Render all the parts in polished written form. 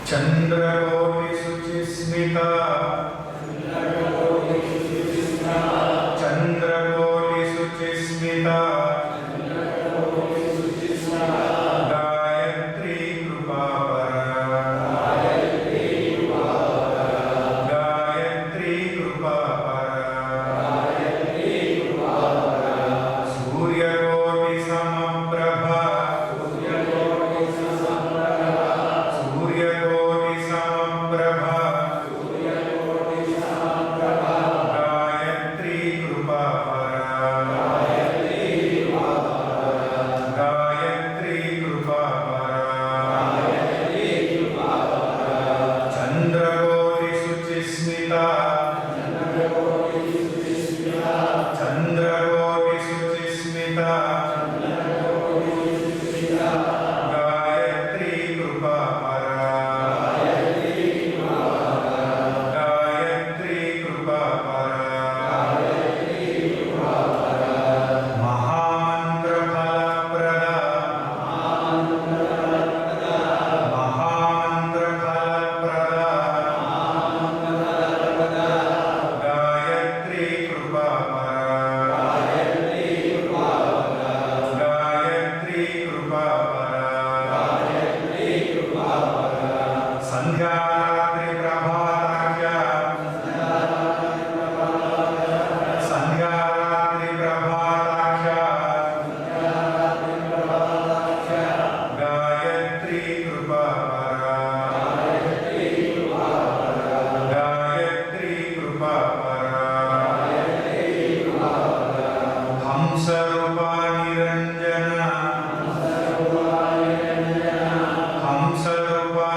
चंद्रकोटि शुचिस्मिता चंद्रकोटि शुचिस्मिता गायत्री कृपापरा गायत्री कृपापरा सूर्यकोटि समप्रभा सूर्यकोटि समप्रभा गायत्री कृपापरा गायत्री कृपापरा चंद्रकोटि शुचिस्मिता चंद्रकोटि शुचिस्मिता गायत्री कृपापरा गायत्री कृपापरा महामंत्र फलप्रदा महामंत्र फलप्रदा गायत्री कृपापरा गायत्री कृपापरा संध्यारात्रि प्रभाताख्या संध्यारात्रि प्रभाताख्या गायत्री कृपापरा गायत्री कृपापरा हंसरूपा निरंजना हंसरूपा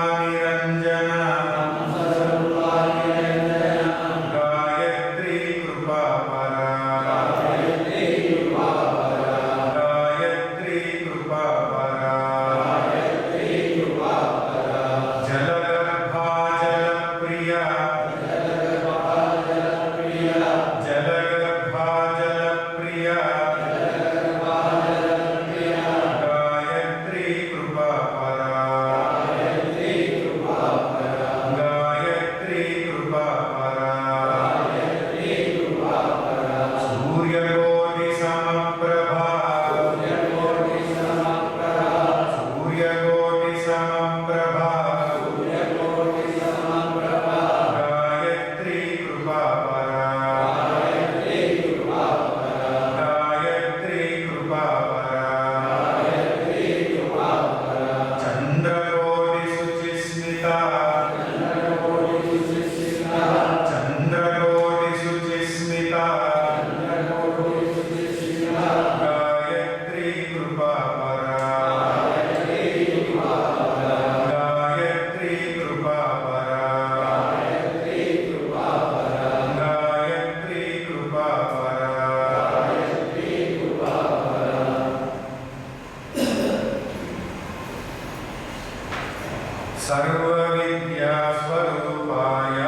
सर्वविद्यास्वरूपाय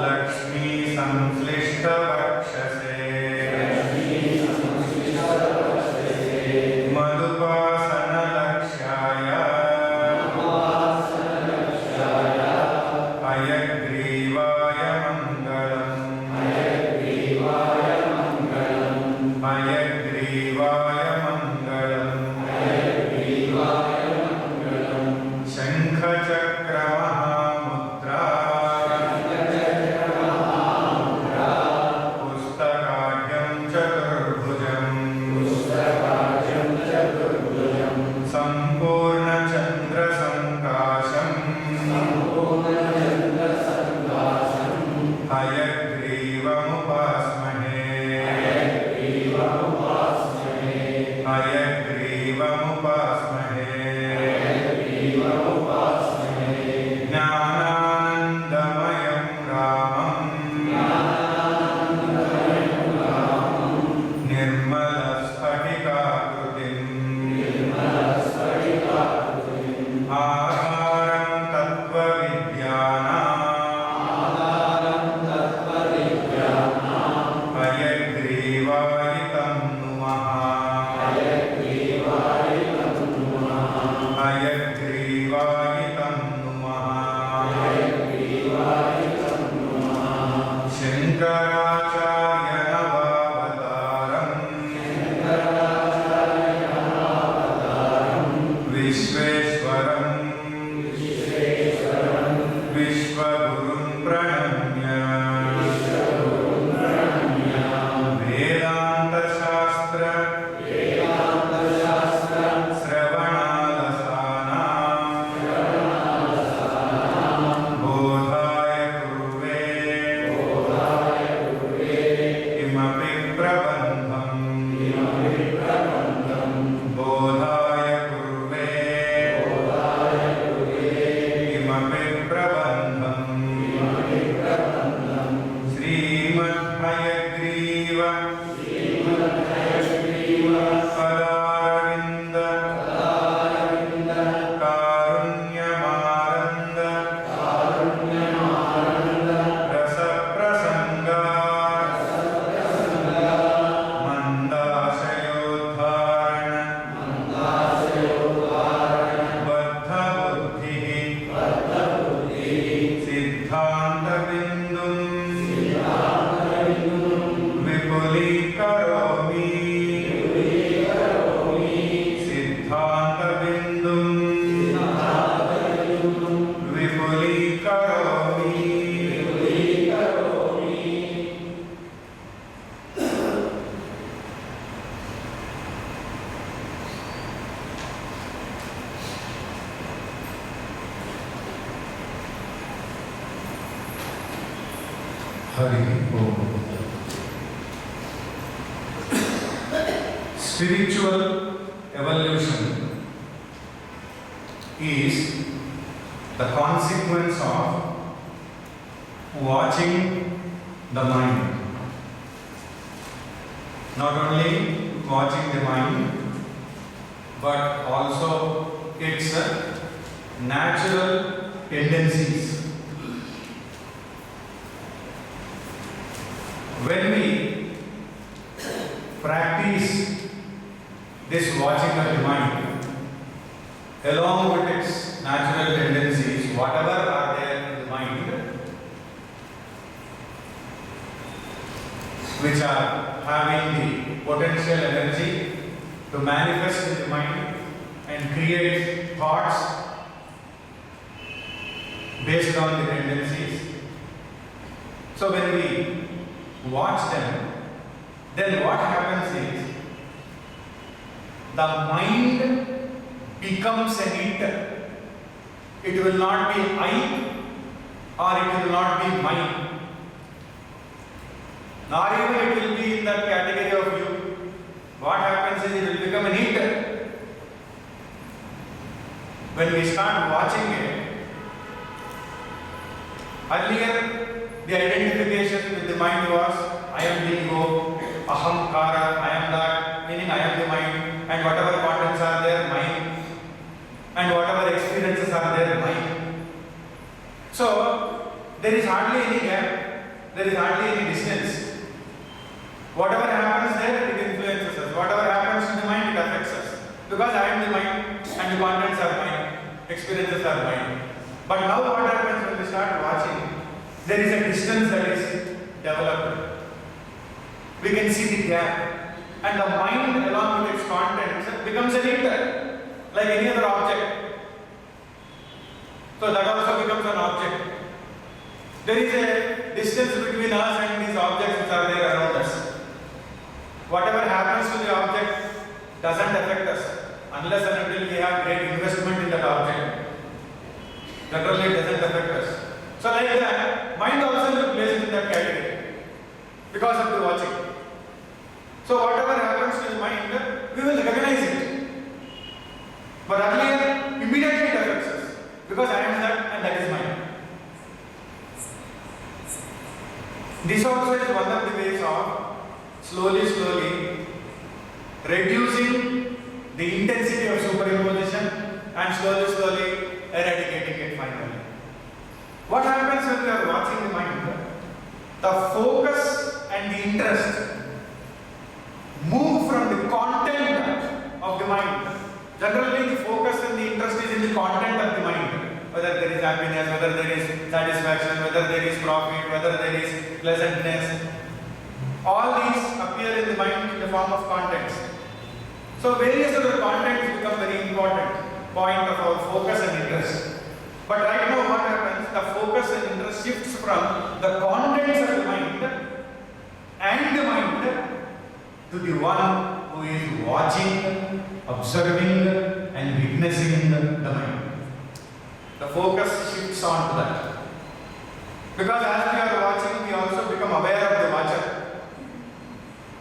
लक्ष्मी संश्लिष्टवक्षसे मधुपासनलक्ष्याय हयग्रीवाय मङ्गलम् हयग्रीवाय मङ्गलम् शङ्खचक्रमहामुद्रा पुस्तकाढ्यं चतुर्भुजम् सम्पूर्णचन्द्रसङ्काशम् हयग्रीवमुपास्महे हयग्रीवमुपास्महे ज्ञानानन्दमयं रामम् निर्मलस्फटिकाकृतिम् आधारं तत्त्वविद्यानां हयग्रीवायितं नुमः हयग्रीवायितं नुमः शङ्कराचार्य नवावतारम् विश्वेश्वरं विश्वगुरुं प्रणम्य वेदान्तशास्त्र श्रवणालसानां बोधाय कुर्वे किमपि प्रबन्धम् बोधाय कुर्वे किमपि प्रबन्धम् श्रीमद्हयग्रीव पदारविन्द कारुण्यमानन्द रसप्रसङ्गा मन्दाशयोद्धारण बद्धबुद्धिः सिद्धान्तबिन्दुं विपुलीकरोमि सिद्धान्तबिन्दुं विपुलीकरोमि Hari Om. Spiritual evolution is the consequence of watching the mind. Not only watching the mind, but also its natural tendencies. When we practice this watching of the mind, along with its natural tendencies, whatever are there in the mind, which are having the potential energy to manifest in the mind and create thoughts based on the tendencies. So when we watch them, then what happens is the mind becomes an it. It will not be I or it will not be mine. Nor even it will be in that category of you. What happens is it will become an it. When we start watching it, earlier the identification with the mind was I am the ego, ahamkara, I am that, meaning I am the mind, and whatever contents are there, mine there is hardly any gap, there is hardly any distance. Whatever happens there, it influences us. Whatever happens in the mind, it affects us. Because I am the mind and the contents are mine, experiences are mine. But now what happens when we start watching, there is a distance that is developed. We can see the gap. And the mind along with its contents becomes an inter, like any other object. So that also becomes an object. There is a distance between us and these objects which are there around us. Whatever happens to the object doesn't affect us unless and until we have great investment in that object. Generally it doesn't affect us. So like that, mind also is placed in that category because of the watching. So whatever happens to the mind, we will recognize it. But earlier, immediately it affects us because I am that and that is mine. This also is one of the ways of slowly reducing the intensity of superimposition and slowly eradicating it finally. What happens when we are watching the mind? The focus and the interest move from the content of the mind. Generally the focus and the interest is in the content of the mind. Whether there is happiness, whether there is satisfaction, whether there is profit, whether there is pleasantness. All these appear in the mind in the form of contents. So various other contents become very important point of our focus and interest. But right now what happens? The focus and interest shifts from the contents of the mind and the mind to the one who is watching, observing and witnessing the mind. The focus shifts on to that. Because as we are watching, we also become aware of the watcher.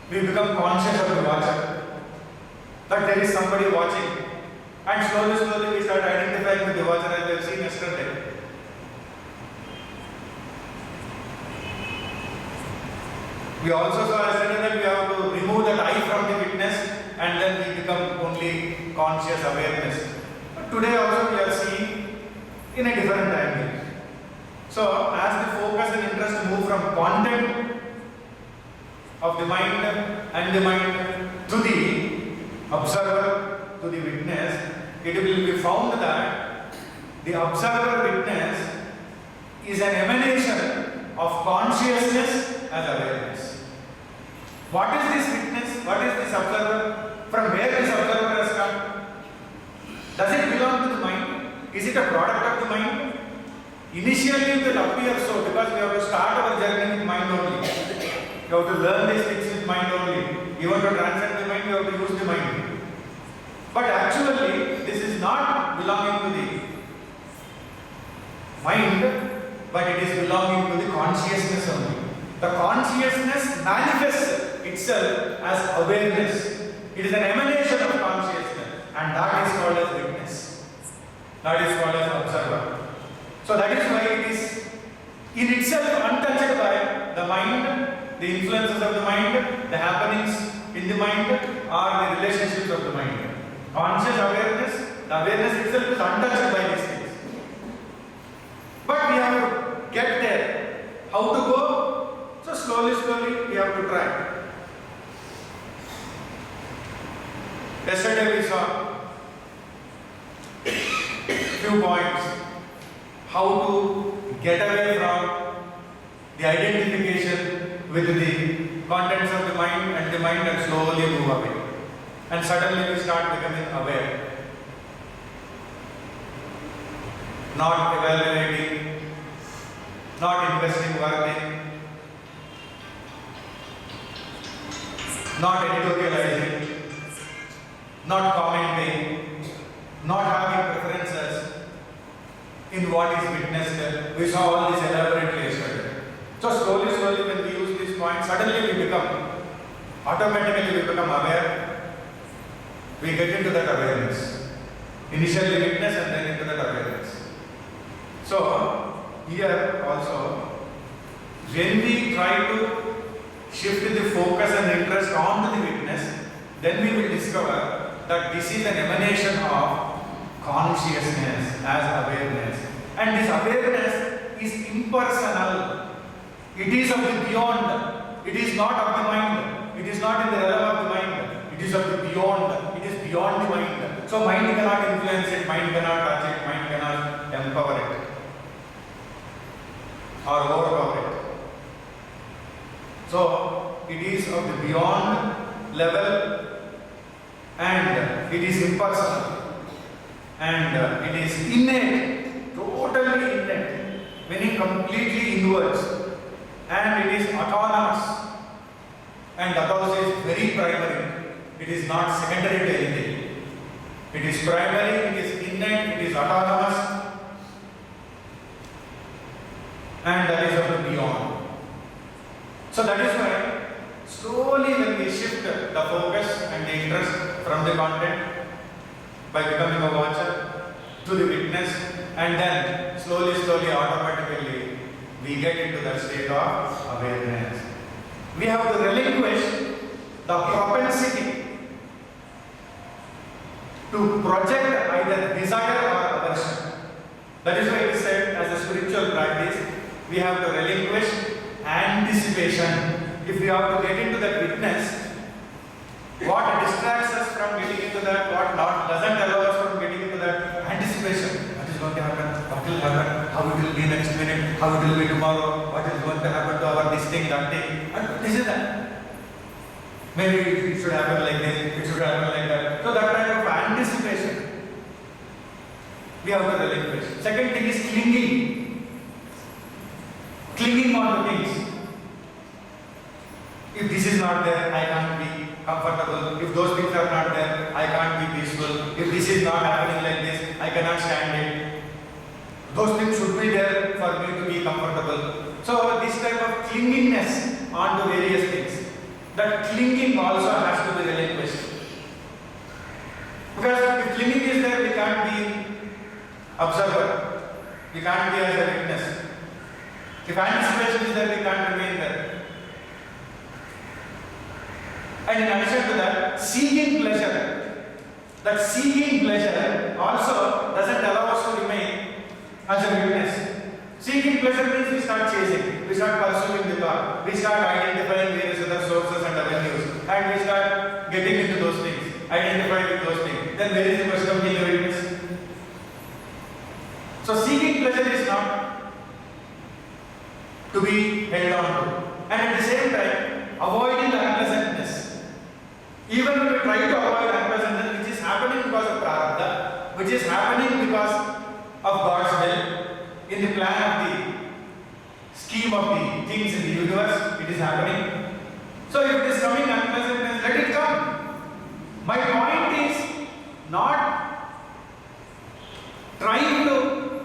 We become conscious of the watcher. That there is somebody watching. And slowly we start identifying with the watcher as we have seen yesterday. We also saw yesterday that we have to remove that I from the witness and then we become only conscious awareness. But today also we are seeing in a different angle. So as the focus and interest move from content of the mind and the mind to the observer, to the witness, it will be found that the observer witness is an emanation of consciousness as awareness. What is this witness? What is this observer? From where this observer has come? Does it belong to the mind? Is it a product of the mind? Initially it will appear so because we have to start our journey with mind only. We have to learn these things with mind only. Even to transcend the mind, we have to use the mind. But actually, this is not belonging to the mind, but it is belonging to the consciousness only. The consciousness manifests itself as awareness. It is an emanation of consciousness, and that is called as witness. That is called as observer. So that is why it is in itself untouched by the mind, the influences of the mind, the happenings in the mind, or the relationships of the mind. Conscious awareness, the awareness itself is untouched by these things. But we have to get there. How to go? So slowly we have to try. Yesterday we saw few points. How to get away from the identification with the contents of the mind and slowly move away. And suddenly we start becoming aware. Not evaluating, not investing work in, not editorializing, not commenting, not having preferences in what is witnessed. We saw all this elaborately yesterday. So slowly when we use this point, suddenly we become, automatically we become aware. We get into that awareness. Initially witness and then into that awareness. So here also, when we try to shift the focus and interest onto the witness, then we will discover that this is an emanation of consciousness as awareness. And this awareness is impersonal. It is of the beyond. It is not of the mind. It is not in the realm of the mind. It is of the beyond. It is beyond the mind. So mind cannot influence it, mind cannot touch it, mind cannot empower it or overpower it. So it is of the beyond level and it is impersonal and it is innate, totally innate, meaning completely inwards, and it is autonomous, and that also is very primary. It is not secondary to anything. It is primary, it is innate, it is autonomous, and that is of the beyond. So that is why slowly when we shift the focus and the interest from the content by becoming a watcher to the witness, and then slowly automatically we get into that state of awareness. We have to relinquish the propensity to project either desire or aversion. That is why it is said as a spiritual practice, we have to relinquish anticipation. If we have to get into that witness, what distracts us from getting into that, what not doesn't allow us from getting into that anticipation. What is going to happen? What will happen? How it will be next minute? How it will be tomorrow? What is going to happen to our this thing, that thing? And this is that. Maybe it should happen like this, it should happen like that. So that kind of anticipation we have to relinquish. Second thing is clinging. Clinging on to things. If this is not there, I can't be comfortable. If those things are not there, I can't be peaceful. If this is not happening like this, I cannot stand it. Those things should be there for me to be comfortable. So this type of clingingness onto various things. That clinging also has to be relinquished. Because if clinging is there, we can't be observer. We can't be as a witness. If anticipation is there, we can't remain there. And in addition to that, seeking pleasure. That seeking pleasure also doesn't allow us to remain as a witness. Seeking pleasure means we start chasing, we start pursuing the thought, we start identifying various other sources and avenues, and we start getting into those things, identifying with those things. Then where is the question of being a witness? So seeking pleasure is not to be held on to. And at the same time, avoiding the unpleasantness. Even when we try to avoid unpleasantness, which is happening because of prarabdha, which is happening because of God's will, in the plan of the scheme of the things in the universe, it is happening. So if it is coming unpleasantness, let it come. My point is not trying to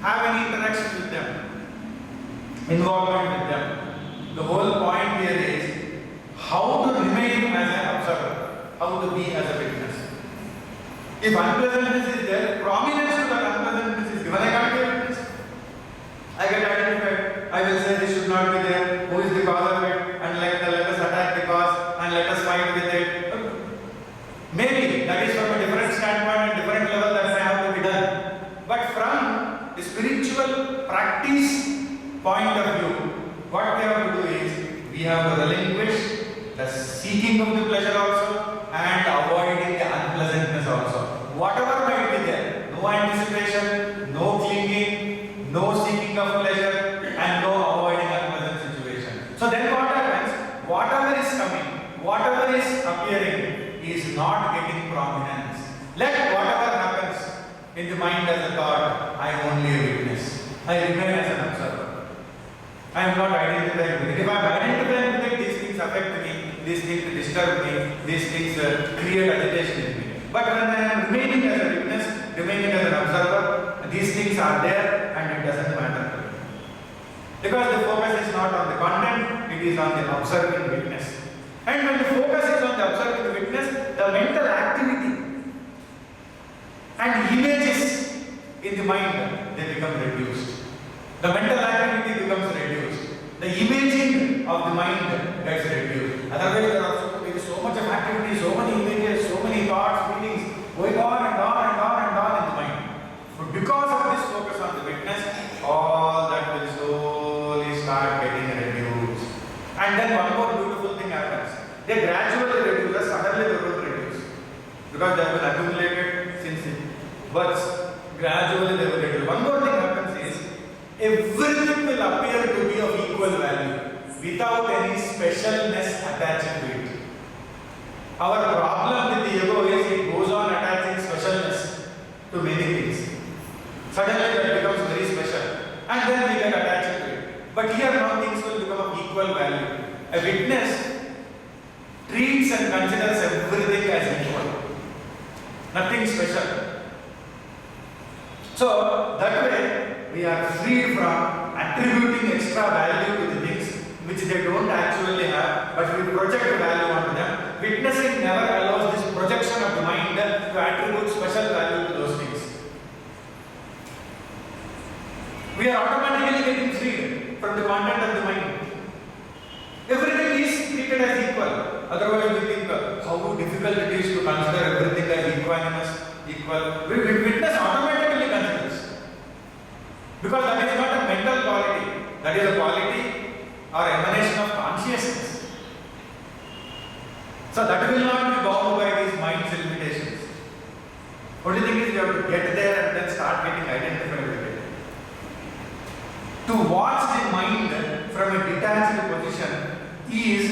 have any interaction with them, involvement with them. The whole point here is how to remain as an observer, how to be as a witness. If unpleasantness is there, prominence to that unpleasantness is given, I can't be a witness. I get identified, I will say this should not be there, who is the cause of it, and let us attack the cause and let us fight with it. Maybe that is from a different standpoint and different level that may have to be done. But from the spiritual practice point of view, what we have to do is, we have to relinquish the seeking of the pleasure also and avoiding the unpleasantness also. Whatever might be there, no anticipation, no clinging, no seeking of pleasure, and no avoiding unpleasant situation. So then what happens? Whatever is coming, whatever is appearing is not getting prominence. Let whatever happens in the mind as a thought, I am only a witness. I remain as an observer. I am not identifying with it. If I am identifying with it, these things affect me, these things disturb me, these things create agitation in me. But when I am remaining as a witness, remaining as an observer, these things are there and it doesn't matter to me. Because the focus is not on the content, it is on the observing witness. And when the focus is on the observing witness, the mental activity and images in the mind, they become reduced. The mental activity becomes reduced. The imaging of the mind gets reduced. Otherwise, there is so much of activity, so many images, so many thoughts, feelings going on and on and on and on in the mind. But because of this focus on the witness, all that accumulated since birth. Gradually they will get. One more thing happens is everything will appear to be of equal value without any specialness attached to it. Our problem with the ego is it goes on attaching specialness to many things. Suddenly that becomes very special and then we get attached to it. But here now things will become of equal value. A witness treats and considers everything as equal. Nothing special. So that way we are freed from attributing extra value to the things which they don't actually have, but we project value onto them. Witnessing never allows this projection of the mind to attribute special value to those things. We are automatically getting freed from the content of the mind. Everything is treated as equal. Otherwise we think how difficult it is to consider everything as equal. Witness automatically considers. Because that is not a mental quality. That is a quality or emanation of consciousness. So that will not be bound by these mind's limitations. Only thing is you have to get there and then start getting identified with it. To watch the mind from a detached position is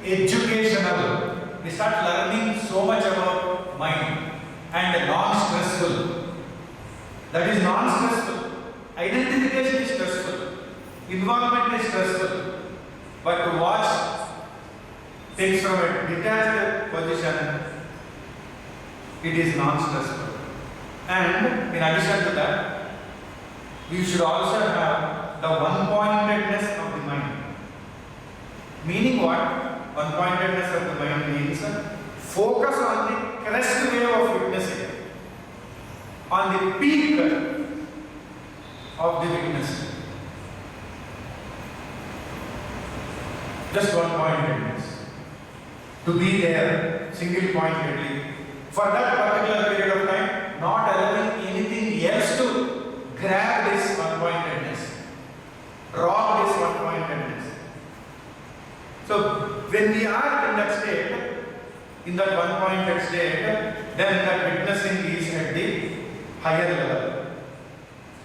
educational. We start learning so much about mind and non-stressful. That is non-stressful. Identification is stressful. Involvement is stressful. But to watch things from a detached position, it is non-stressful. And in addition to that, you should also have the one-pointedness of the mind. Meaning what? One-pointedness of the mind means focus on the crest wave of witnessing, on the peak of the witnessing. Just one-pointedness. To be there, single-pointedly, for that particular period of time, not allowing anything else to grab this one-pointedness, rob this one-pointedness. So, when we are in that state, in that one-pointed state, then that witnessing is at the higher level.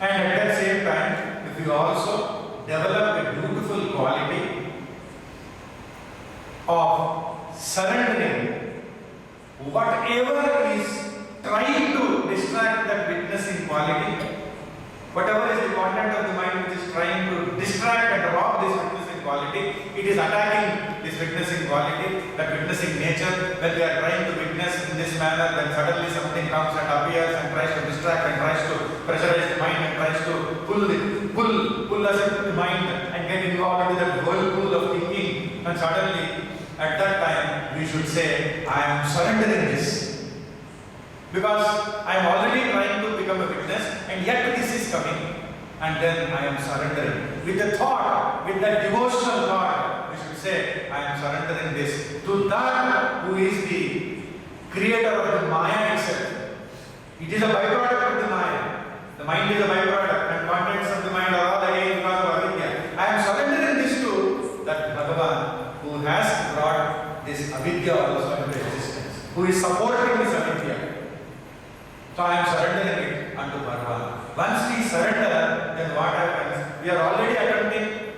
And at that same time, if you also develop a beautiful quality of surrendering whatever is trying to distract that witnessing quality, whatever is the content of the mind which is trying to distract and rob this witnessing quality, it is attacking this witnessing quality, that witnessing nature. When we are trying to witness in this manner, then suddenly something comes and appears and tries to distract and tries to pressurize the mind and tries to pull us into the mind and get involved with that whirlpool of thinking, and suddenly at that time we should say, I am surrendering this. Because I am already trying to become a witness and yet this is coming, and then I am surrendering. With the thought, with that devotional thought, we should say, I am surrendering this to that who is the creator of the Maya itself. It is a byproduct of the Maya. The mind is a byproduct and contents of the mind are all again because of avidya. I am surrendering this to that Bhagavan who has brought this avidya also into existence, who is supporting this avidya. So I am surrendering it unto Bhagavan. Once we surrender, then what happens? We are already attempting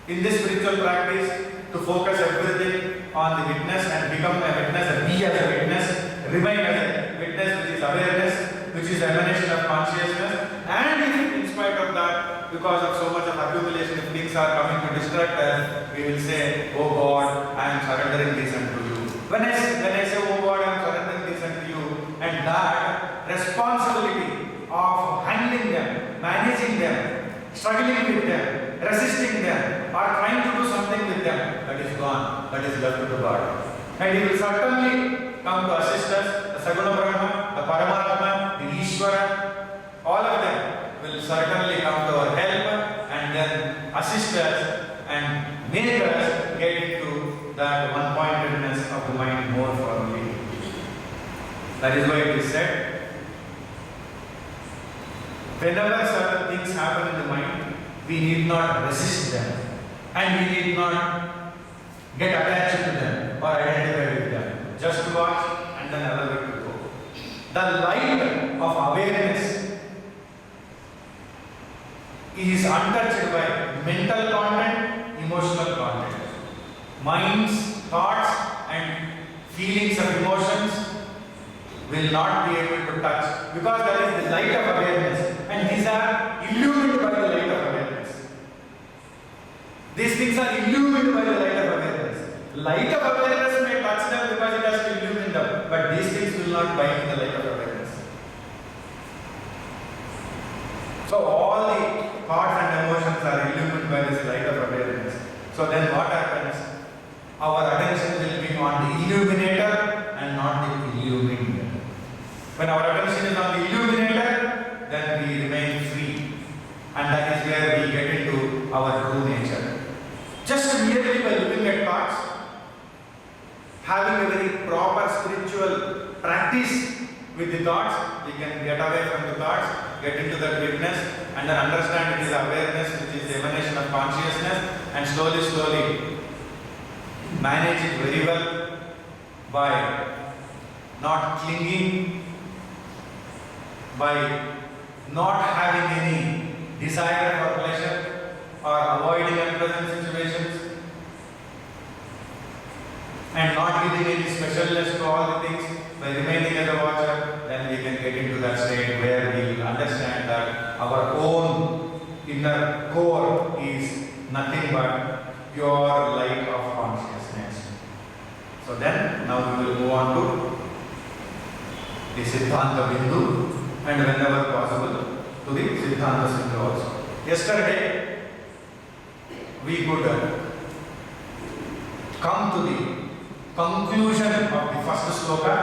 in this spiritual practice to focus everything on the witness and become a witness, and be as a witness, remain as a witness, which is awareness, which is emanation of consciousness. And if in spite of that, because of so much of accumulation, if things are coming to distract us, we will say, oh God, I am surrendering this unto you. When I say, oh God, I am surrendering this unto you, and that responsibility of handling them, managing them, struggling with them, resisting them, or trying to do something with them, that is gone, that is left to God. And He will certainly come to assist us, the Saguna Brahma, the Paramatma, the Ishvara, all of them will certainly come to our help and then assist us and make us get into that one-pointedness of the mind more firmly. That is why it is said, whenever certain things happen in the mind, we need not resist them and we need not get attached to them or identify with them. Just watch and then allow it to go. The light of awareness is untouched by mental content, emotional content. Minds, thoughts and feelings of emotions will not be able to touch because there is the light of awareness and these are illumined by the light of awareness. These things are illumined by the light of awareness. Light of awareness may touch them because it has to illumine them, but these things will not bind the light of awareness. So all the thoughts and emotions are illumined by this light of awareness. So then what happens? Our attention will be on the illuminator and not the illumined. When our attention is on the illuminator, then we remain free. And that is where we get into our true nature. Just merely by looking at thoughts, having a very proper spiritual practice with the thoughts, we can get away from the thoughts, get into the witness, and then understand it is awareness which is the emanation of consciousness, and slowly manage it very well by not clinging, by not having any desire for pleasure or avoiding unpleasant situations and not giving any specialness to all the things. By remaining as a watcher, then we can get into that state where we will understand that our own inner core is nothing but pure light of consciousness. So then, now we will move on to the Siddhanta Bindu and whenever possible to the Siddhanta Sindhu also. Yesterday, we could come to the conclusion of the first sloka,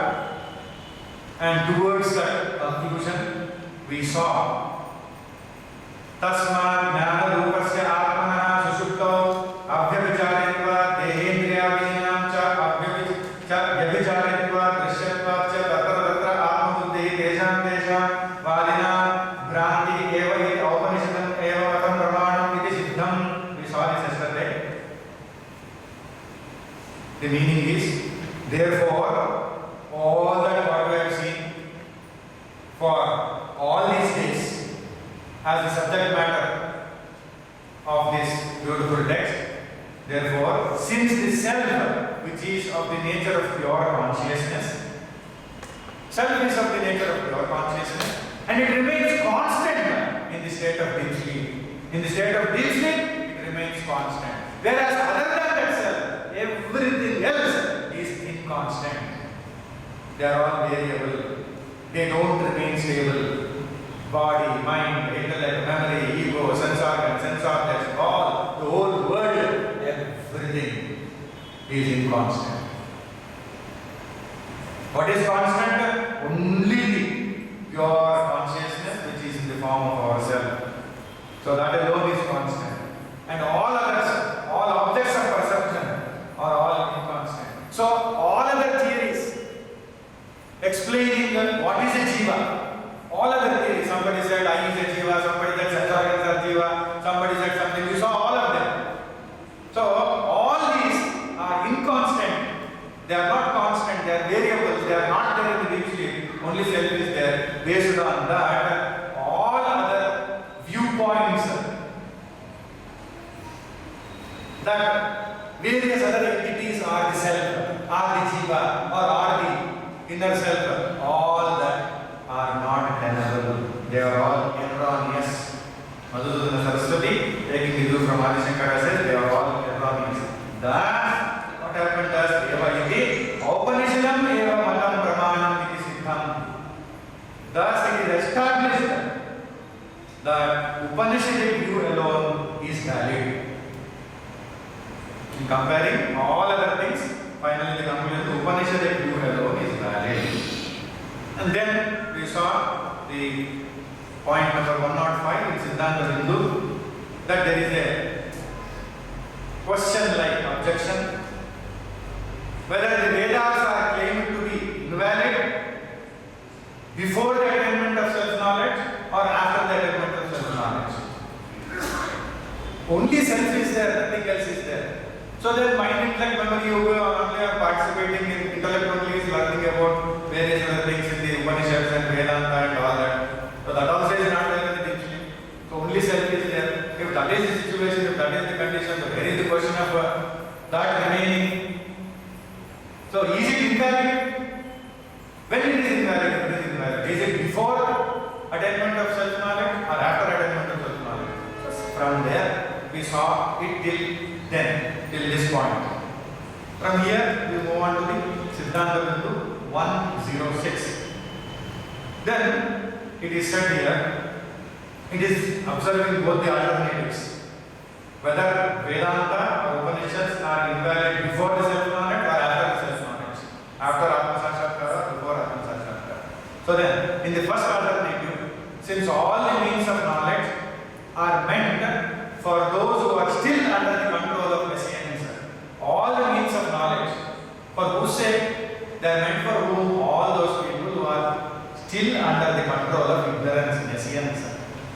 and towards that conclusion we saw Tasmat Jnana Rupasya Atmana Sushupto Abhyavicharitva Dehendriyavinam Cha Abhyavicharitva Drishyatva Cha Tatra Tatra Atmabuddhi Tesham Tesham Vadina Bhranti Eva It Upanishadam Eva Vatam Pramanam Iti Siddham. We saw this yesterday. The meaning is, therefore, all that what we have seen for all these days as the subject matter of this beautiful text. Therefore, since the self, which is of the nature of pure consciousness, self is of the nature of pure consciousness, and it remains constant in the state of deep sleep. In the state of deep sleep, it remains constant. Whereas other than that self, everything else is inconstant. They are all variable. They don't remain stable. Body, mind, intellect, memory, ego, sense organ, sense objects, all, the whole world, everything is inconstant. What is constant? Only the pure consciousness which is in the form of ourself. So that alone is constant. And all others, all objects of perception are all inconstant. So all other theories explaining what is a jiva, all other theories, somebody said I is a jiva, somebody said sense organs are jiva, somebody said something, you saw all of them. So all these are inconstant, they are not constant, they are variables, they are not there in the deep sleep, only self is there. Based on that, all other viewpoints that various other entities are the self, are the jiva, or are the inner self, all that are not tenable. They are all erroneous. Madhusudana Saraswati, taking the view from Adi Shankara, says they are all erroneous. Thus, what happened as Eva iti Upanishadam eva matam pramanam iti siddham. Thus it is established that Upanishadic view alone is valid. In comparing all other things, finally the conclusion, the Upanishadic view alone is valid. And then we saw the point number 105 in Siddhanta Bindu, that there is a question like objection whether the Vedas are claimed to be invalid before the attainment of self-knowledge or after the attainment of self-knowledge. Only self is there, nothing else is there. So that mind, intellect, memory, yoga only are participating in intellect only is learning about various other things in the Upanishads Is it before attainment of self-knowledge or after attainment of self-knowledge? From there, we saw it till this point. From here, we move on to the Siddhanta Bindu 106. Then, it is said here, it is observing both the alternatives. Whether Vedanta or Upanishads are invalid before the self-knowledge or after the self-knowledge. After Atma Sakshatkara, before Atma Sakshatkara. So then, in the first alternative, since all the means of knowledge are meant for those who are still under the control of messianism, all the means of knowledge, for whose sake they are meant, for whom, all those people who are still under the control of ignorance, messianism.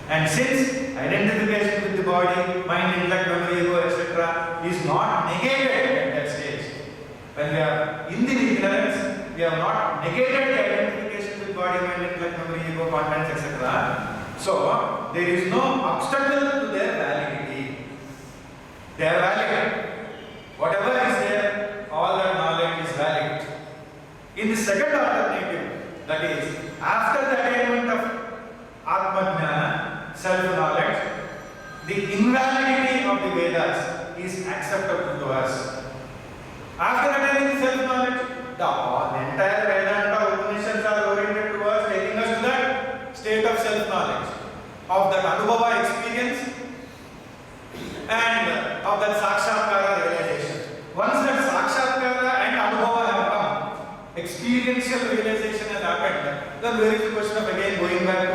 And since identification with the body, mind, intellect, memory, ego, etc. is not negated at that stage, when we are in the ignorance, we have not negated the identification with body, mind, intellect, memory, ego, contents, etc. So, there is no obstacle to their validity. They are valid. Whatever is there, all that knowledge is valid. In the second alternative, that is, after the attainment of Atma Jnana, self-knowledge, the invalidity of the Vedas is acceptable to us. After attaining self-knowledge, the entire Vedanta Upanishads are oriented towards taking us to that state of self-knowledge, of that Anubhava experience and of that Sakshatkara realization. Once that Sakshatkara and Anubhava have come, experiential realization has happened, then there is a question of again going back to.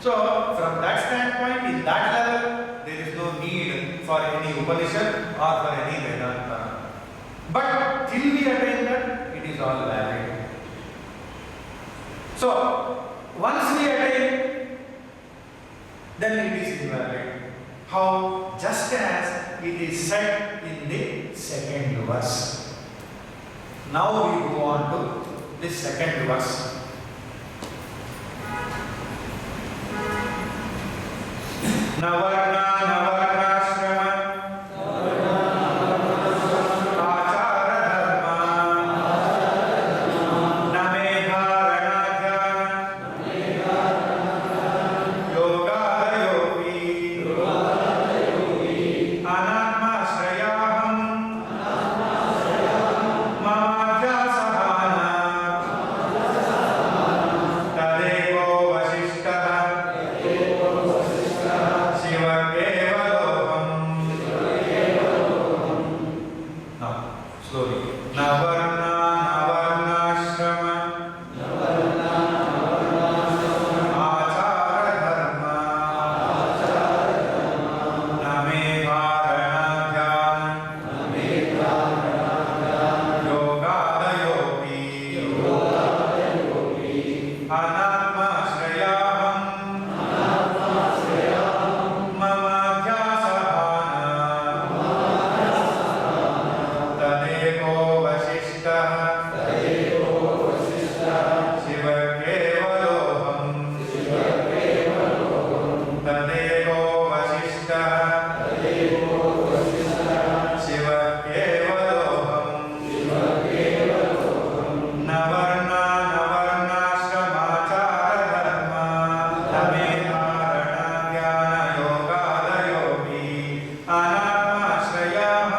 So, from that standpoint, in that level, there is no need for any Upanishad or for any Vedanta. But till we attain that, it is all valid. So, once we attain, then it is invalid. How? Just as it is said in the second verse. Now we go on to the second verse. Navarna Navarnashrama Achara Dharma Namedharana Dhyana Yoga Yogi Anatma Shrayaham Mamadhyasahana Tadeko Vasishtha Now, slowly. Navarna Navarnashrama Achara Dharma Namedharana Dhyana Yoga Yogi Anatma Shrayaham Tadeko Vasishtha Shiva Kevaloham Tadeko Vasishtha Shiva Kevaloham Navarna Navarnashramachara Dharma Namedharana Dhyana Yoga Yogi Anatma Shrayaham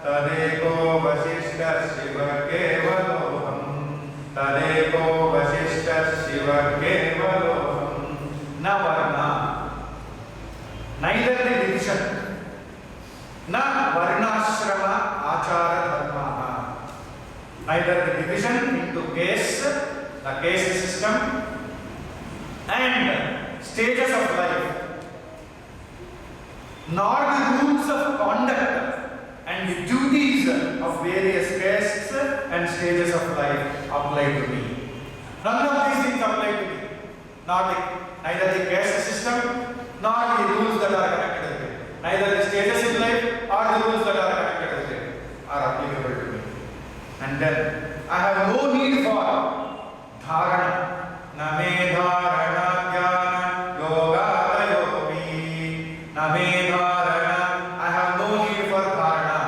Tadeko Vasishtha Shiva Kevaloham Tadeko Vasishtha Shiva Kevaloham Navarna, neither the division, na varnashrama achara dharma, neither the division into caste, the caste system, and stages of life, nor the rules of conduct and the duties of various castes and stages of life apply to me. None of these things apply to me. Neither the caste system nor the rules that are connected with it. Neither the stages in life or the rules that are connected with it are applicable to me. And then I have no need for dharana. Namedharana dhyana yoga yogi. Namedharana. I have no need for dharana.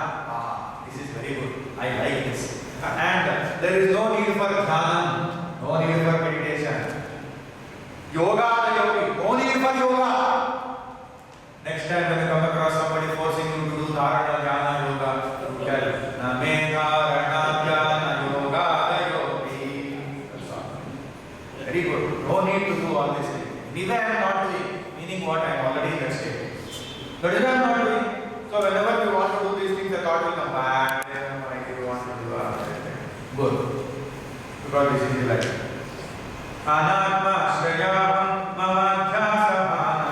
This is very good. I like this. And there is is no need for dhyana, no need for meditation. Yoga, yogi, no need for yoga. Next time when you come across somebody forcing you to do dharana, dhyana, yoga, you tell, na me dharana, dhyana, yoga, yogi. That's all. Very good. No need to do all these things. Anyway, I am not doing, meaning what? I am already in that state. That is why I am not doing. So whenever you want to do these things, the thought will come back. I don't want to do that. Good. Because this is the life. Anatma shrayam mamadhyasavana.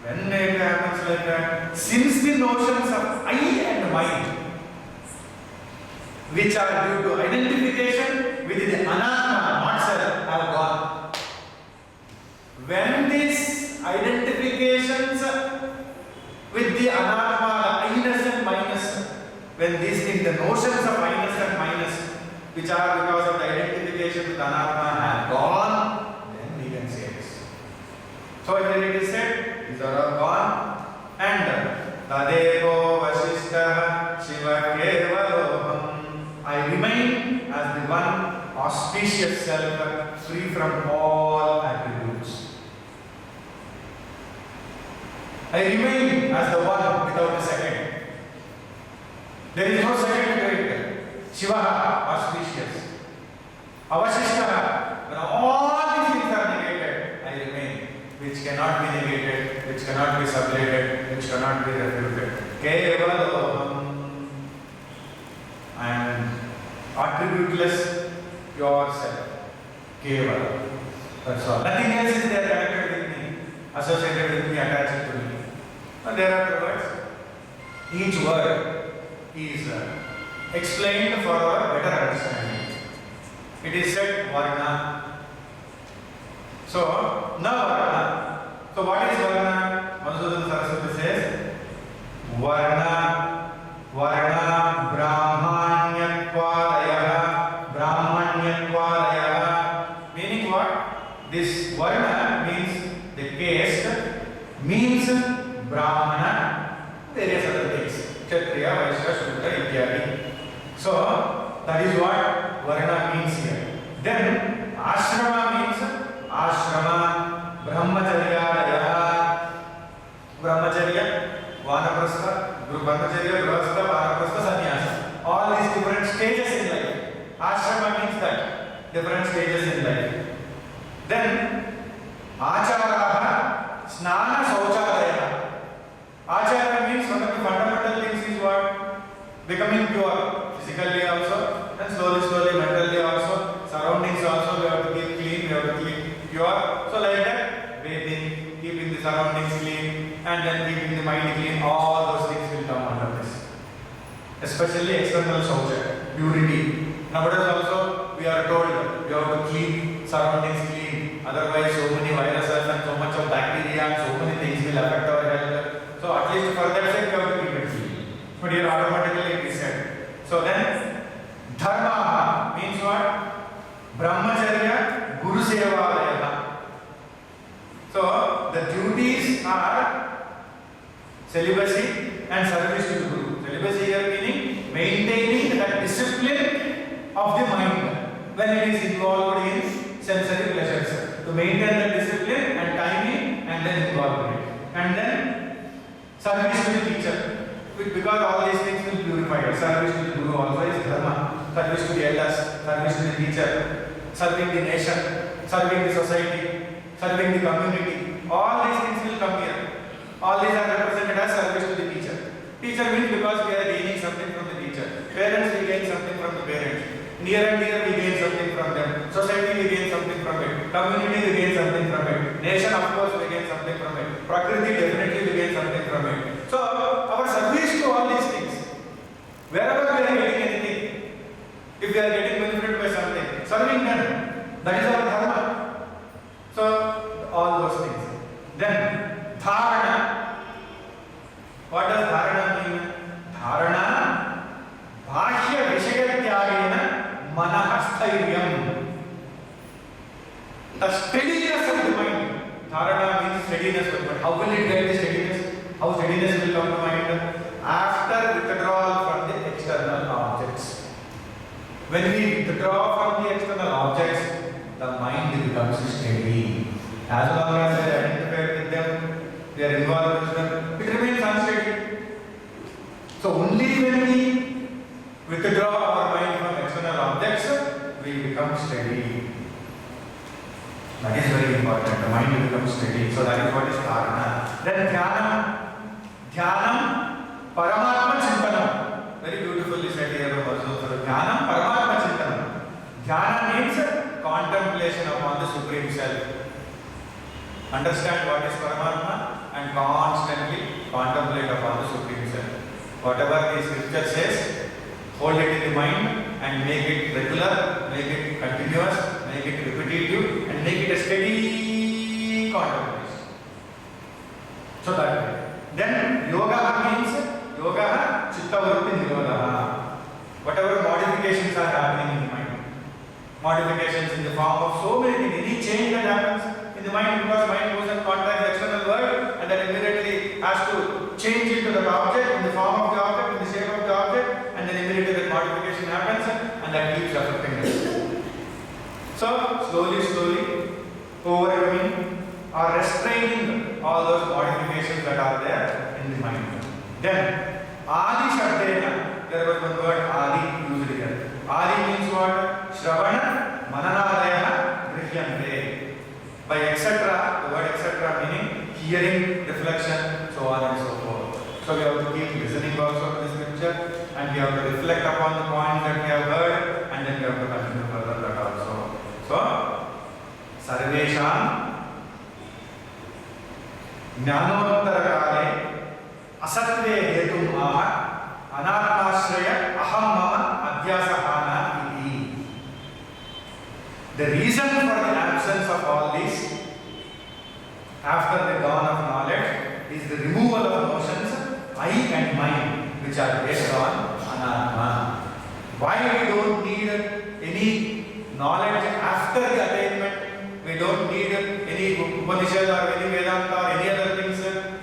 When it happens like that, since the notions of I and mind, which are due to identification with the anatma, not self, have gone. When these identifications with the anatma, the I-ness and minus, when these things, the notions of I-ness and minus, which are because of the identification with anatma have gone, then we can say this. So here it is said, these are all gone, and Tadevo Vasishtha Shiva Kevaloham. I remain as the one auspicious self, free from all attributes. I remain as the one without a second. There is no second to it. Shiva, auspicious. Avashishta, when all these things are negated, I remain, which cannot be negated, which cannot be sublated, which cannot be refuted. Kevaloham. I am attributeless, pure self. Kevala. That's all. Nothing else is there connected with me, associated with me, attached to me. And there are words. Each word is explained for our better understanding. It is said Varna. So, na Varna. So, what is Varna? Madhusudan Saraswati says Varna, Varna, Brahmanyatvalayah, Brahmanyatvalayah. Meaning what? This Varna means the caste, means Brahmana, various other things. Kshatriya, Vaishya, Shudra, Ityadi. So, that is what Varna means here. Then, Ashrama means Ashrama, Brahmacharya, Brahmacharya, Vanaprastha, Brahmacharya, Grihastha, Vanaprastha, Sannyasa. All these different stages in life. Ashrama means that, different stages in life. Then, Acharaha, Snana, Sauchadaya. Acharya means one of the fundamental things is what? Becoming pure, physically also, and slowly, mentally also, surroundings also, we have to keep clean, we have to keep pure. So like that, bathing, keeping the surroundings clean, and then keeping the mind clean, all those things will come under this. Especially external Saucha, purity. Nowadays also, we are told, we have to keep surroundings clean, otherwise so many viruses and so much of bacteria and so many things will affect our health. So at least for that sake we have to keep it clean. But here automatically it is said. So then, Dharma means what? Brahmacharya, Guru Sevalayah. So the duties are celibacy and service to the Guru. Celibacy here meaning maintaining that discipline of the mind when it is involved in sensory pleasures. To maintain that discipline and timing and then involve in it. And then service to the teacher, because all these things will purify. Service to the Guru also is dharma. Service to the elders, service to the teacher, serving the nation, serving the society, serving the community. All these things will come here. All these are represented as service to the teacher. Teacher means because we are gaining something from the teacher. Parents, we gain something from the parents. Near and dear, we gain something from them. Society, we gain something from it. Community, we gain something from it. Nation, of course, we gain something from it. Prakriti, definitely, we gain something from it. So, our service to all these things, wherever we are getting anything, if we are getting benefited by something, serving them, that is our dharma. So, all those things. Then, dharana. What does dharana mean? Dharana, bhashya vishaya manahastairyam. The steadiness of the mind. Dharana means steadiness, but how will it get the steadiness? How steadiness will come to mind? After withdrawal from the external objects. When we withdraw from the external objects, the mind becomes steady. As long as we identify with them, we are involved with them, it remains unsteady. So only when we withdraw our mind from external objects, we become steady. That is very important. The mind becomes steady. So that is what is karana. Then dhyanam. Dhyanam, Paramatma Chintanam. Very beautifully said here also. Dhyanam, Paramatma Chintanam. Dhyana means contemplation upon the Supreme Self. Understand what is Paramatma and constantly contemplate upon the Supreme Self. Whatever the scripture says, hold it in the mind and make it regular, make it continuous, make it repetitive, and make it a steady contemplation. So that way. Then yoga means yoga chitta vritti nirodha. Whatever modifications are happening in the mind, modifications in the form of so many things, any change that happens in the mind, because mind goes and contacts the external world and then immediately has to change into the object, in the form of the object, in the shape of the object, and then immediately that modification happens and that keeps affecting us. So slowly overcoming or restraining all those modifications that are there in the mind. Then Adi Shabdena, there was one word Adi used here. Adi means what? Shravana, Mananadaya, Grihyante. By etc., the word etc. meaning hearing, reflection, so on and so forth. So we have to keep listening also to the scripture, and we have to reflect upon the points that we have heard, and then we have to continue further that also. So, Sarvesham ज्ञानोत्तरकाले असत्वे हेतुम् आह अनात्माश्रय अहम मम अध्यासहाना इति. The reason for the absence of all this after the dawn of knowledge is the removal of notions I and mine, which are based on anatma. Why we don't need any knowledge after the attainment? We don't need any Upanishad or any Vedanta or any other things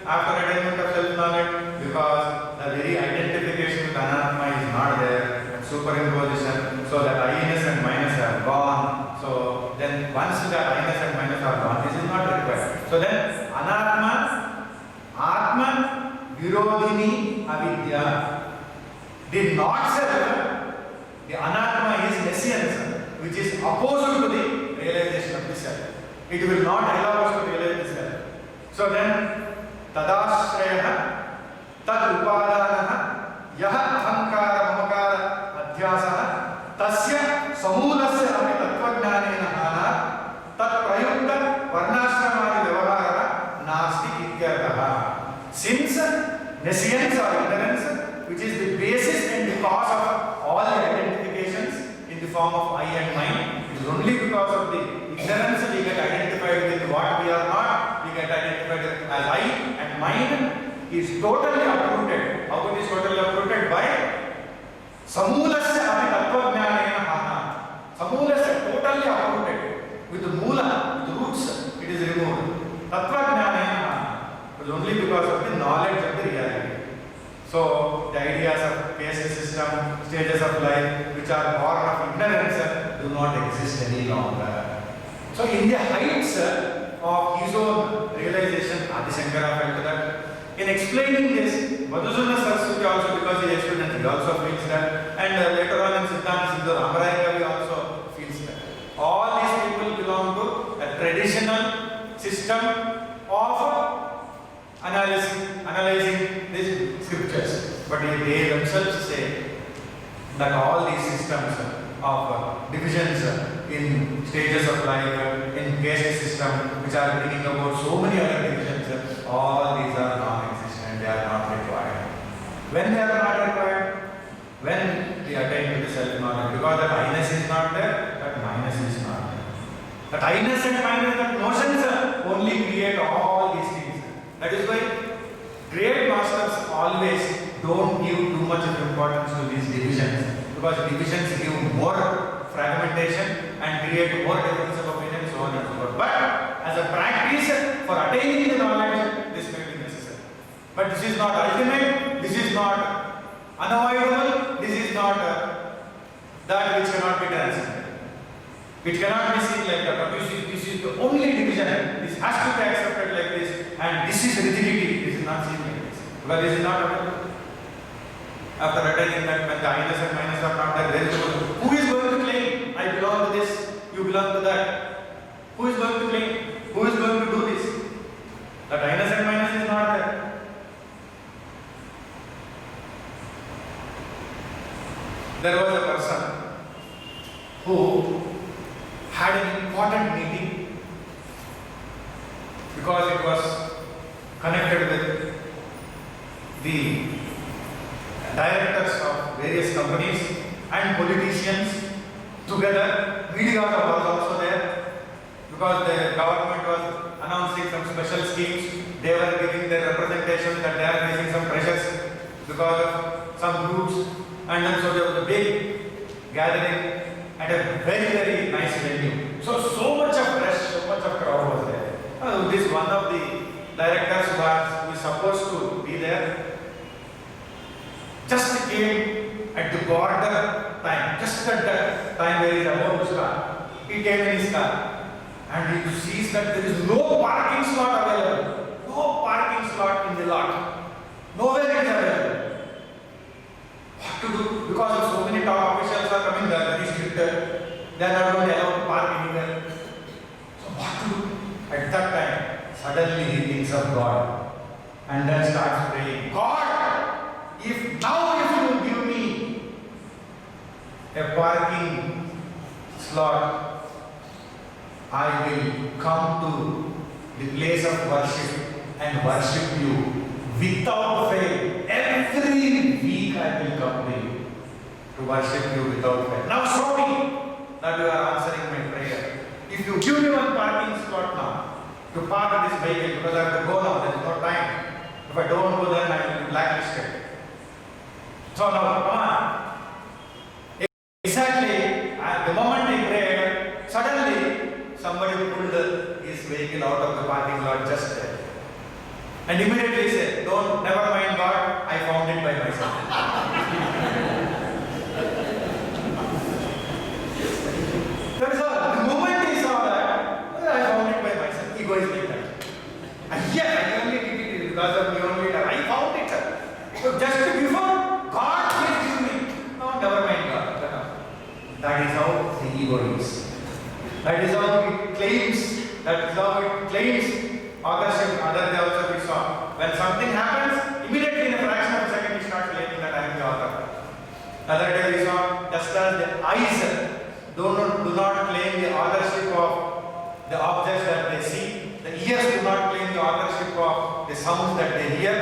after attainment of self-knowledge, because the very identification with Anatma is not there, superimposition, so that I-ness and minus are gone. So then once the I-ness and minus are gone, this is not required. So then Anatma, Atma, Virodhini, Avidya. The not self, the Anatma is nescience, which is opposite to the realization of the self. It will not allow us to realize the self. So then, tadashraya, tad upadana, yaha ahankara mamakara adhyasa, tasya samulasya api tattvajnanena hana, tat prayukta varnashramadi vyavahara nasti ityartha. Since nescience or ignorance, which is the basis and the cause of all the identifications in the form of I and mine, it is only because of the ignorance we get identified with what we are not, we get identified as I, and mine is totally uprooted. How it is totally uprooted? By samulasya api tattvajnanena hana. Samulasya, totally uprooted. With the mula, with the roots, it is removed. Tattvajnanena hana. It is only because of the knowledge of the reality. So the ideas of caste system, stages of life, which are born of ignorance, do not exist any longer. So in the heights of his own realization, Adi Shankara felt that. In explaining this, Madhusudana Saraswati also, because he is a student, he also feels that, and later on in Siddhanta Siddha Ramaraya Kavi also feels that. All these people belong to a traditional system of analyzing these scriptures. But they themselves say that all these systems of divisions in stages of life, in caste system, which are bringing about so many other divisions, all these are non-existent, they are not required. When they are not required? When we attain to the self-knowledge, because that I-ness is not there, that minus is not there. That I-ness and minus, that notions only create all these things. That is why great masters always don't give too much of importance to these divisions, because divisions give more fragmentation and create more difference of opinion, so on and so forth. But as a practice for attaining the knowledge, this may be necessary. But this is not ultimate, this is not unavoidable, this is not that which cannot be transcended. It cannot be seen like that. But this is the only division. This has to be accepted like this, and this is rigidity. This is not seen like this. Because this is not available. After attaining that, when the minus and minus are not there, who is going to claim, I belong to this, you belong to that? Who is going to claim? Who is going to do this? The minus and minus is not there. There was a person who had an important meeting because it was connected with the directors of various companies and politicians together. Media was also there because the government was announcing some special schemes. They were giving their representation that they are facing some pressures because of some groups, and then so there was a big gathering at a very nice venue. So much of rush, so much of crowd was there. This one of the directors who is supposed to be there just came at the border time, just at the time where he is about to start. He came in his car and he sees that there is no parking slot available. No parking slot in the lot. Nowhere it is available. What to do? Because so many top officials are coming there, very strict. They are not going to allow to park anywhere. So what to do? At that time, suddenly he thinks of God and then starts praying, God, if you give me a parking slot, I will come to the place of worship and worship you without fail. Every week I will come to worship you without fail. Now show me that you are answering my prayer. If you give me one parking slot now to park this vehicle, because I have to go now, there is no time. If I don't go, then I will be blacklisted. So now, come on. Exactly at the moment he prayed, suddenly somebody pulled his vehicle out of the parking lot just there. And immediately he said, never mind God, I found it by myself. That is all. The moment he saw that, I found it by myself. Ego is like that. And yes, I only did it because of me only. I found it. So just before, God gives me. No, never mind God. That is how the ego is. That is how it claims. That is how it claims authorship. Other day also we saw. When something happens, immediately in a fraction of a second, we start claiming that I am the author. Other day we saw, just as the eyes do not claim the authorship of the objects that they see, the ears do not claim the authorship of the sounds that they hear.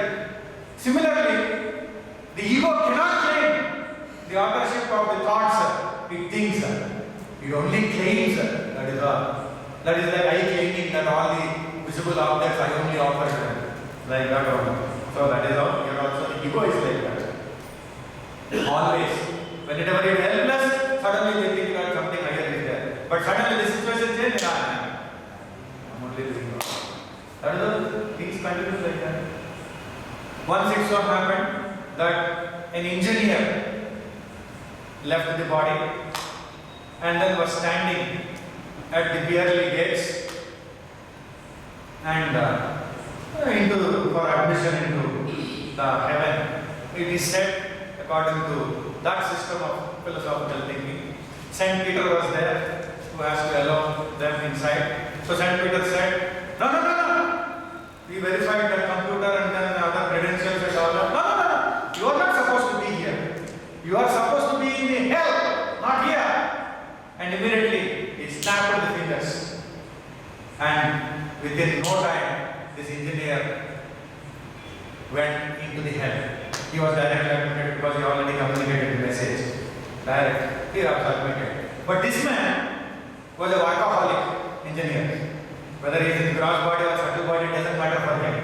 Similarly, the ego cannot claim the authorship of the thoughts it thinks. It only claims that is all. That is like I claiming that all the visible objects I only offer them. Like that only. So that is how here also the ego is like that. Always. Whenever you are helpless, suddenly they think that something higher is there. But suddenly the situation changes. I'm only doing that. That is how things continue like that. Once it so happened that an engineer left the body and then was standing at the Beerley gates and for admission into the heaven. It is said, according to that system of philosophical thinking, Saint Peter was there who has to allow them inside. So Saint Peter said, no. We verified the computer and then other credentials and all that. No. You are not supposed to be here. You are supposed to be in the hell, not here. And immediately he snapped the fingers. And within no time, this engineer went into the hell. He was directly admitted because he already communicated the message. Direct. He was admitted. But this man was a workaholic engineer. Whether he is in gross body or subtle body, it doesn't matter for him.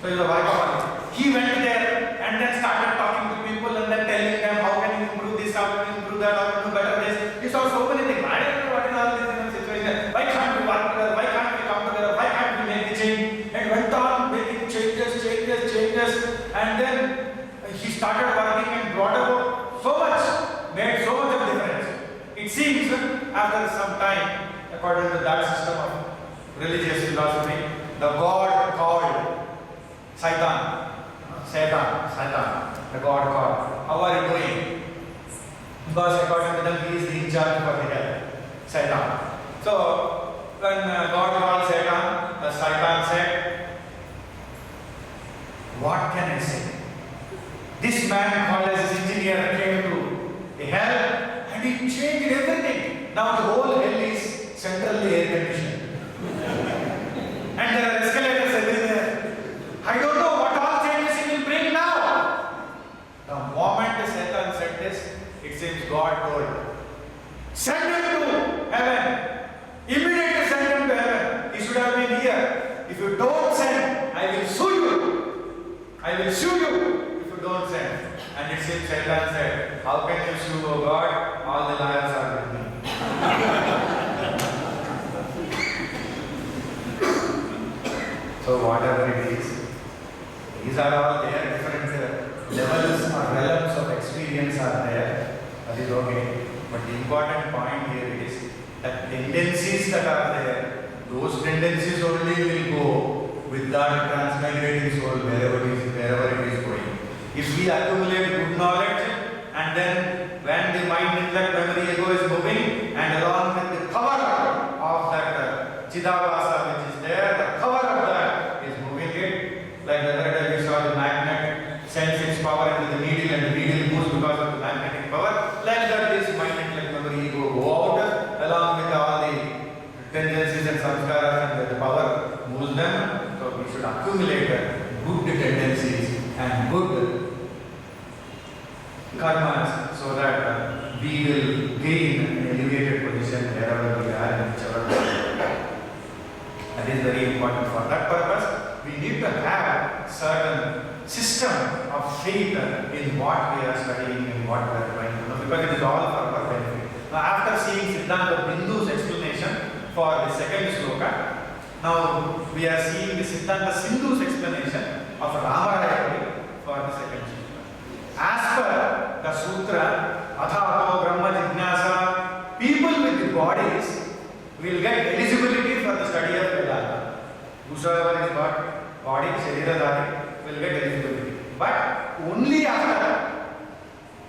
So he was a workaholic. He went there and then started talking to people and then telling them how can you improve this, how can you improve that, how can you do better this. He saw so many things. I don't know what is all this in the situation. Why can't we work together? Why can't we come together? Why can't we make the change? And went on making changes. And then he started working and brought about so much, made so much of difference. after some time, according to that system of religious philosophy, the God called Satan, the God called, how are you doing? Because according to them, he is the in charge for the hell, Satan. So, when God called Satan, the Satan said, what can I say? This man called as an engineer came to a hell and he changed everything. Now the whole hell is centrally air conditioned. And there are escalators everywhere. I don't know what all changes he will bring now. The moment Satan said this, it seems God told, send him to heaven. Immediately send him to heaven. He should have been here. If you don't send, I will sue you. I will sue you if you don't send. And it seems Satan said, how can you sue, O God? All the liars are with me. So whatever it is, these are all there, different levels or realms of experience are there. That is okay. But the important point here is that tendencies that are there, those tendencies only will go with that transmigrating soul wherever it is going. If we accumulate good knowledge and then when the mind, intellect, memory, ego is moving and along with the power of that Chidavasa which is there, the power of that is moving it. Like the other day we saw the magnet sends its power into the needle and the needle moves because of the magnetic power. Like that this mind, intellect, memory, ego go out along with all the tendencies and samskaras and the power moves them. So we should accumulate good tendencies and good karmas so that we will gain an elevated position wherever we are in whichever way. That is very important. For that purpose, we need to have certain system of faith in what we are studying and what we are trying to know, because it is all for our benefit. Now, after seeing Siddhanta Bindu's explanation for the second sloka, now we are seeing the Siddhanta Sindhu's explanation of Ramarayapuri for the second sloka. As per the sutra, Athato Brahma Jignasa, people with the bodies will get eligibility for the study of Vedanta. Whosoever is got body, Shariradhari, will get eligibility. But only after,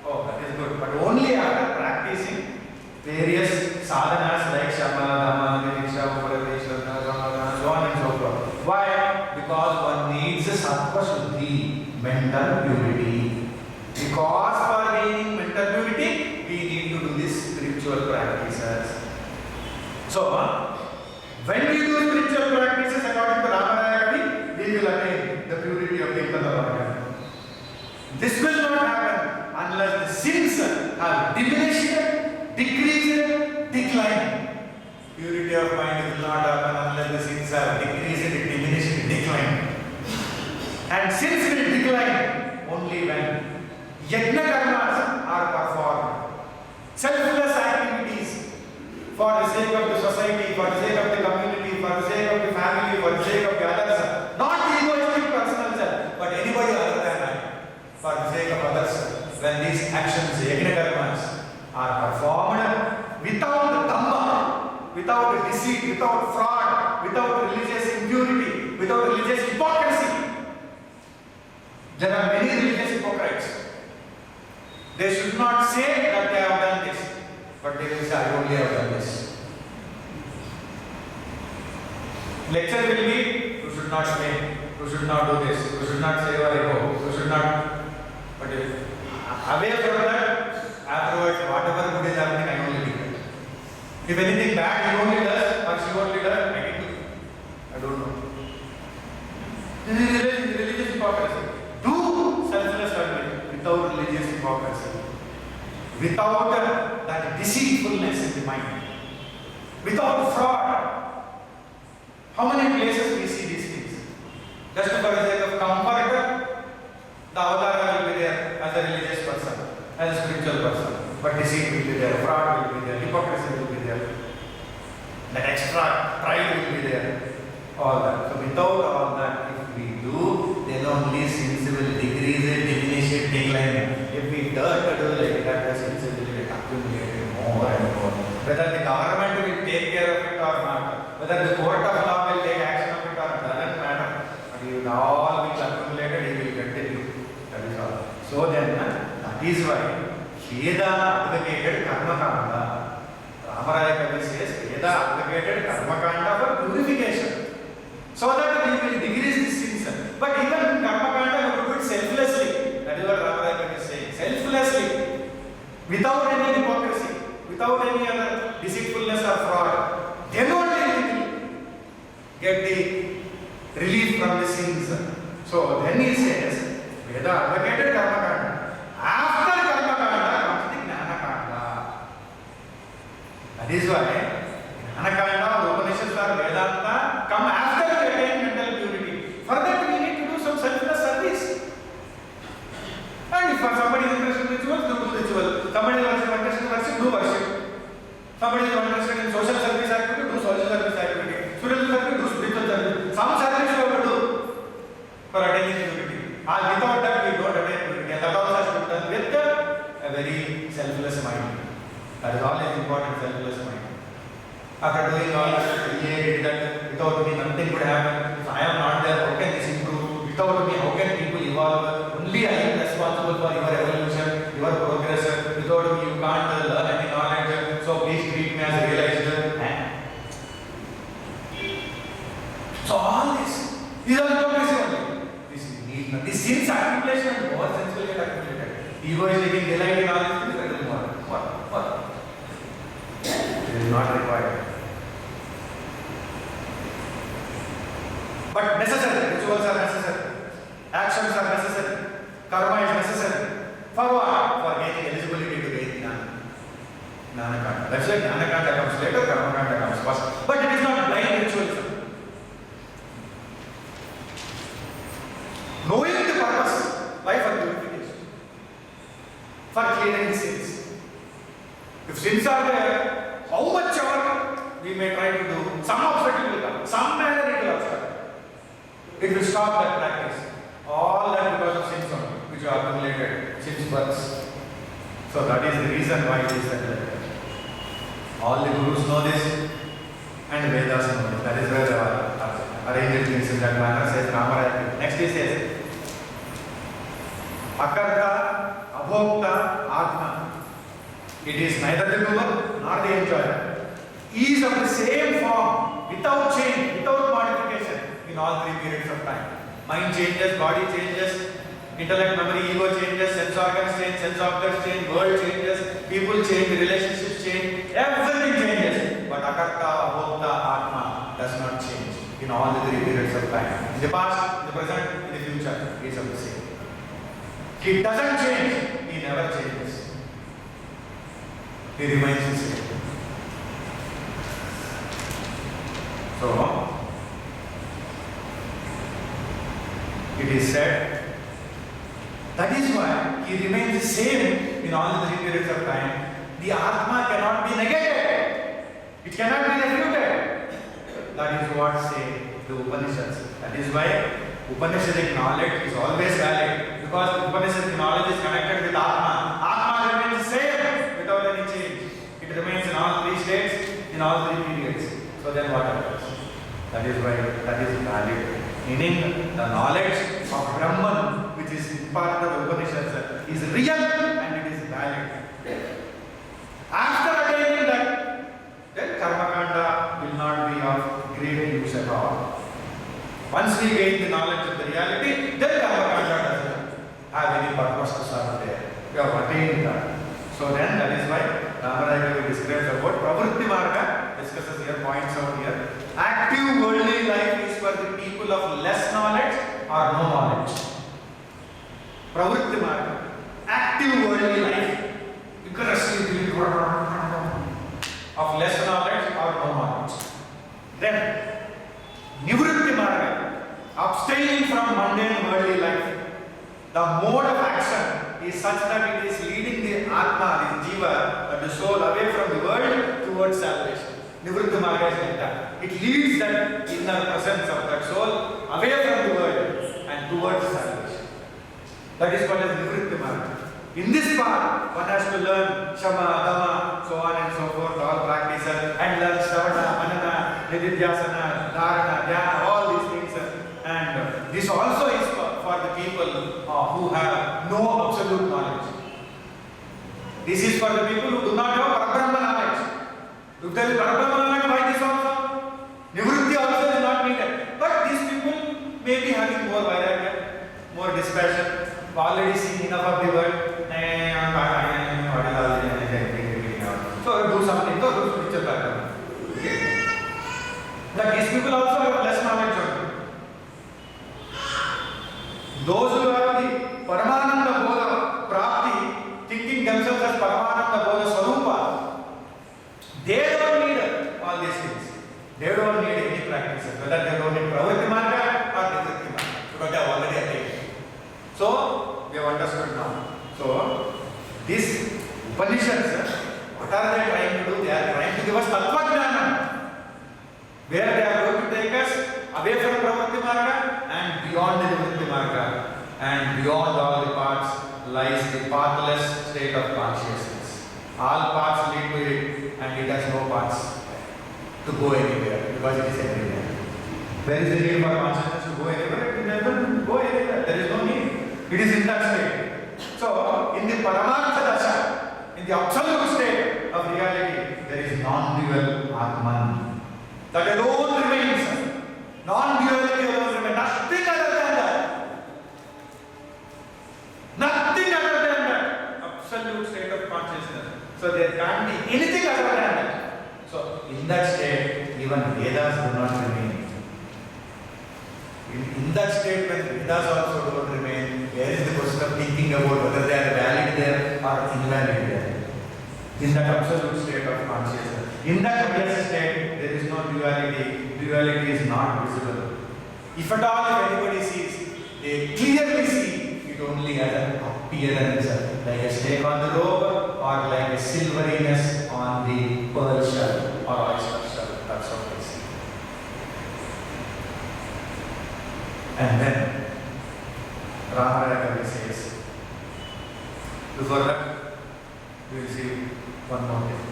that is good, but only after practicing various sadhanas like Shamana, Dhamma, Diksha, Upadesha, so on and so forth. Why? Because one needs a sattva shuddhi, mental purity. Because for gaining mental purity, we need to do these spiritual practices. So, when we do spiritual practices according to Ramarayapuri, we will attain the purity of the internal organ. This will not happen unless the sins have diminished, decreased, declined. Purity of mind will not happen unless the sins have decreased, diminished, declined. And sins will decline only when yajna karmas are performed. Selfless activities for the sake of the society, for the sake of the community, for the sake of the family, for the sake of the others. Not egoistic personal self, but anybody other than I. For the sake of others. When these actions, yajna karmas, are performed without dhamma, without deceit, without fraud, without religious impurity, without religious hypocrisy. There are many religious hypocrites. They should not say that they have done this, but they will say, I only have done this. Lecture will be, you should not say, you should not do this, you should not say your ego, you should not. But if away from that, afterwards, whatever good is happening, I only do it. If anything bad he only does, or she only does, I can do it. I don't know. This is religious hypocrisy. Do selfless service without religious hypocrisy, without that deceitfulness in the mind, without fraud. How many places we see these things? Just for the sake of comfort, the avatara will be there as a religious person, as a spiritual person, but deceit will be there, fraud will be there, hypocrisy will be there, that extra pride will be there, all that. So without all that, if we do, then only sins will decrease it, diminish it, decline. If we dare to do like that, the sins will get accumulated more and more. Whether the is why Anaconda or Upanishads or Vedanta come after we attain mental purity. For that we need to do some selfless service. And if somebody is interested in rituals, do ritual. Somebody is interested in worship, do worship. Somebody is interested in social service activity, do social service activity. Spiritual service, do spiritual service. Some service you have to do for attaining purity. And without that we don't attain purity. And that also has to be done with a very selfless mind. That is always important, selfless mind. After doing all that, without me nothing could happen. If I am not there, how can this improve? Without me, how can people evolve? Only I am responsible for your evolution, your progress. Without me, you can't learn any knowledge. So please treat me as realized. So all this is all hypocrisy only. This sins accumulation and more sins will get accumulated. Ego is taking delight in all these things. That is more. What? It is not required. But necessary. Rituals are necessary. Actions are necessary. Karma is necessary. For what? For gaining eligibility to gain Jnana-kanda. That's why Jnana-kanda comes later, Karma-kanda comes first. But it is not blind ritualism. Knowing the purpose, life for purification, for clearing the sins. If sins are there, how much ever we may try to do, some obstacle will come, some manner it will obstacle. It will stop that practice. All that because of sins only, which are accumulated, sins works. So that is the reason why it is that. All the gurus know this and Vedas know this. That is where they are arranged things in that manner, says Ramaraya. Next he says, Akarta, Abhokta, Atma. It is neither the doer nor the enjoyer. He is of the same form, without change, without modification in all three periods of time. Mind changes, body changes, intellect, memory, ego changes, sense organs change, sense objects change, world changes, people change, relationships change, everything changes. But Akarta, Abhokta, Atma does not change in all the three periods of time. In the past, in the present, in the future, he is of the same. He doesn't change, he never changes. He remains the same. So, it is said, that is why he remains the same in all the three periods of time. The Atma cannot be negated. It cannot be refuted. That is what say the Upanishads. That is why Upanishadic knowledge is always valid. Because Upanishadic knowledge is connected with Atma. Atma remains the same without any change. It remains in all three states, in all three periods. So then what happens? That is why that is valid. Meaning the knowledge of Brahman, which is part of the Upanishads, is real and it is valid. After attaining that, then Karma-kanda will not be of great use at all. Once we gain the knowledge of the reality, then Karma-kanda doesn't have any purpose to serve there. We have attained that. So then that is why Ramaraya describes about Pravritti Marga, discusses here, points out here. Active worldly life is for the people of less knowledge or no knowledge. Pravritti Marga, active worldly life, vigorously doing of less knowledge or no knowledge. Then, Nivritti Marga, abstaining from mundane worldly life. The mode of action is such that it is leading the Atma, the Jiva, the soul away from the world towards salvation. Nivritti Marga is like that. It leads that inner presence of that soul away from the world and towards salvation. That is called as Nivritti Marga. In this path, one has to learn Shama, Dhamma, so on and so forth, all practices, and learn Shravana, Manana, Nididhyasana, Dharana, Dhyana, all these things. And this also is for the people who have no absolute knowledge. This is for the people who do not have Parabrahma knowledge. If there is Parabrahma knowledge, why this also? Nivritti also is not needed. But these people may be having more vairagya, more dispassion, already seen enough of the world. So do something, so do spiritual background. Okay. But these people also have less knowledge on it. Those who have the Paramananda Bodha Prapti, thinking themselves as Paramananda Bodha Swarupa, they don't all these things. They don't need any practices, whether they don't need pravritti marga or nivritti marga, because they have already attained. So, we have understood now. So, these Upanishads, what are they trying to do? They are trying to give us Tattva Jnana, where they are going to take us away from pravritti marga and beyond the nivritti marga, and beyond all the paths lies the pathless state of consciousness. All paths lead to it, and it has no paths to go anywhere because it is everywhere. Where is the need for consciousness to go anywhere? It doesn't go anywhere. There is no need. It is in that state. So, in the Paramartha Dasha, in the absolute state of reality, there is non-dual Atman. That alone remains. Non-duality alone remains. Nothing other than that. Nothing other than that. Absolute state of consciousness. So there can't be anything other than that. So in that state, even Vedas do not remain. In that state, when Vedas also don't remain, where is the question of thinking about whether they are valid there or invalid there? In that absolute state of consciousness. In that blessed state, there is no duality. Duality is not visible. If at all, if anybody sees, they clearly see it only as an appearance, like a stake on the rope or like a silveriness on the pearl shell or oyster shell. That's what they see. And then Ramaraya Kavi says, before that, we will see one more thing.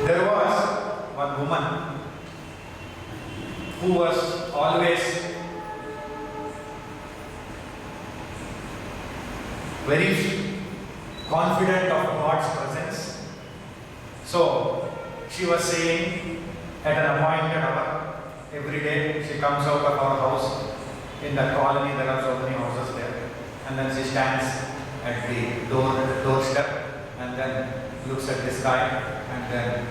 There was one woman who was always very confident of God's presence. So she was saying at an appointed hour, every day she comes out of our house. In the colony there are so many houses there, and then she stands at the doorstep and then looks at the sky and then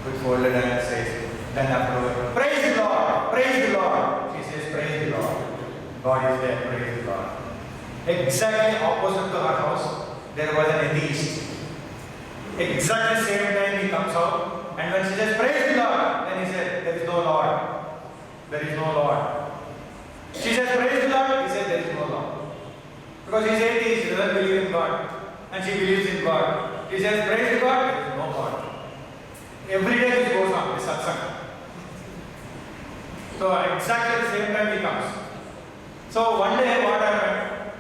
with folded hands says, then afterward, praise the Lord, praise the Lord. She says, praise the Lord. God is there, praise the Lord. Exactly opposite to her house, there was an atheist. Exactly same time he comes out, and when she says, praise the Lord, then he said, there is no Lord. There is no Lord. She says, praise the Lord, he says, there is no Lord. Because he is atheist, he doesn't believe in God, and she believes in God. He says, praise God, there is no God. Every day this goes on, this satsang. So exactly the same time he comes. So one day what happened?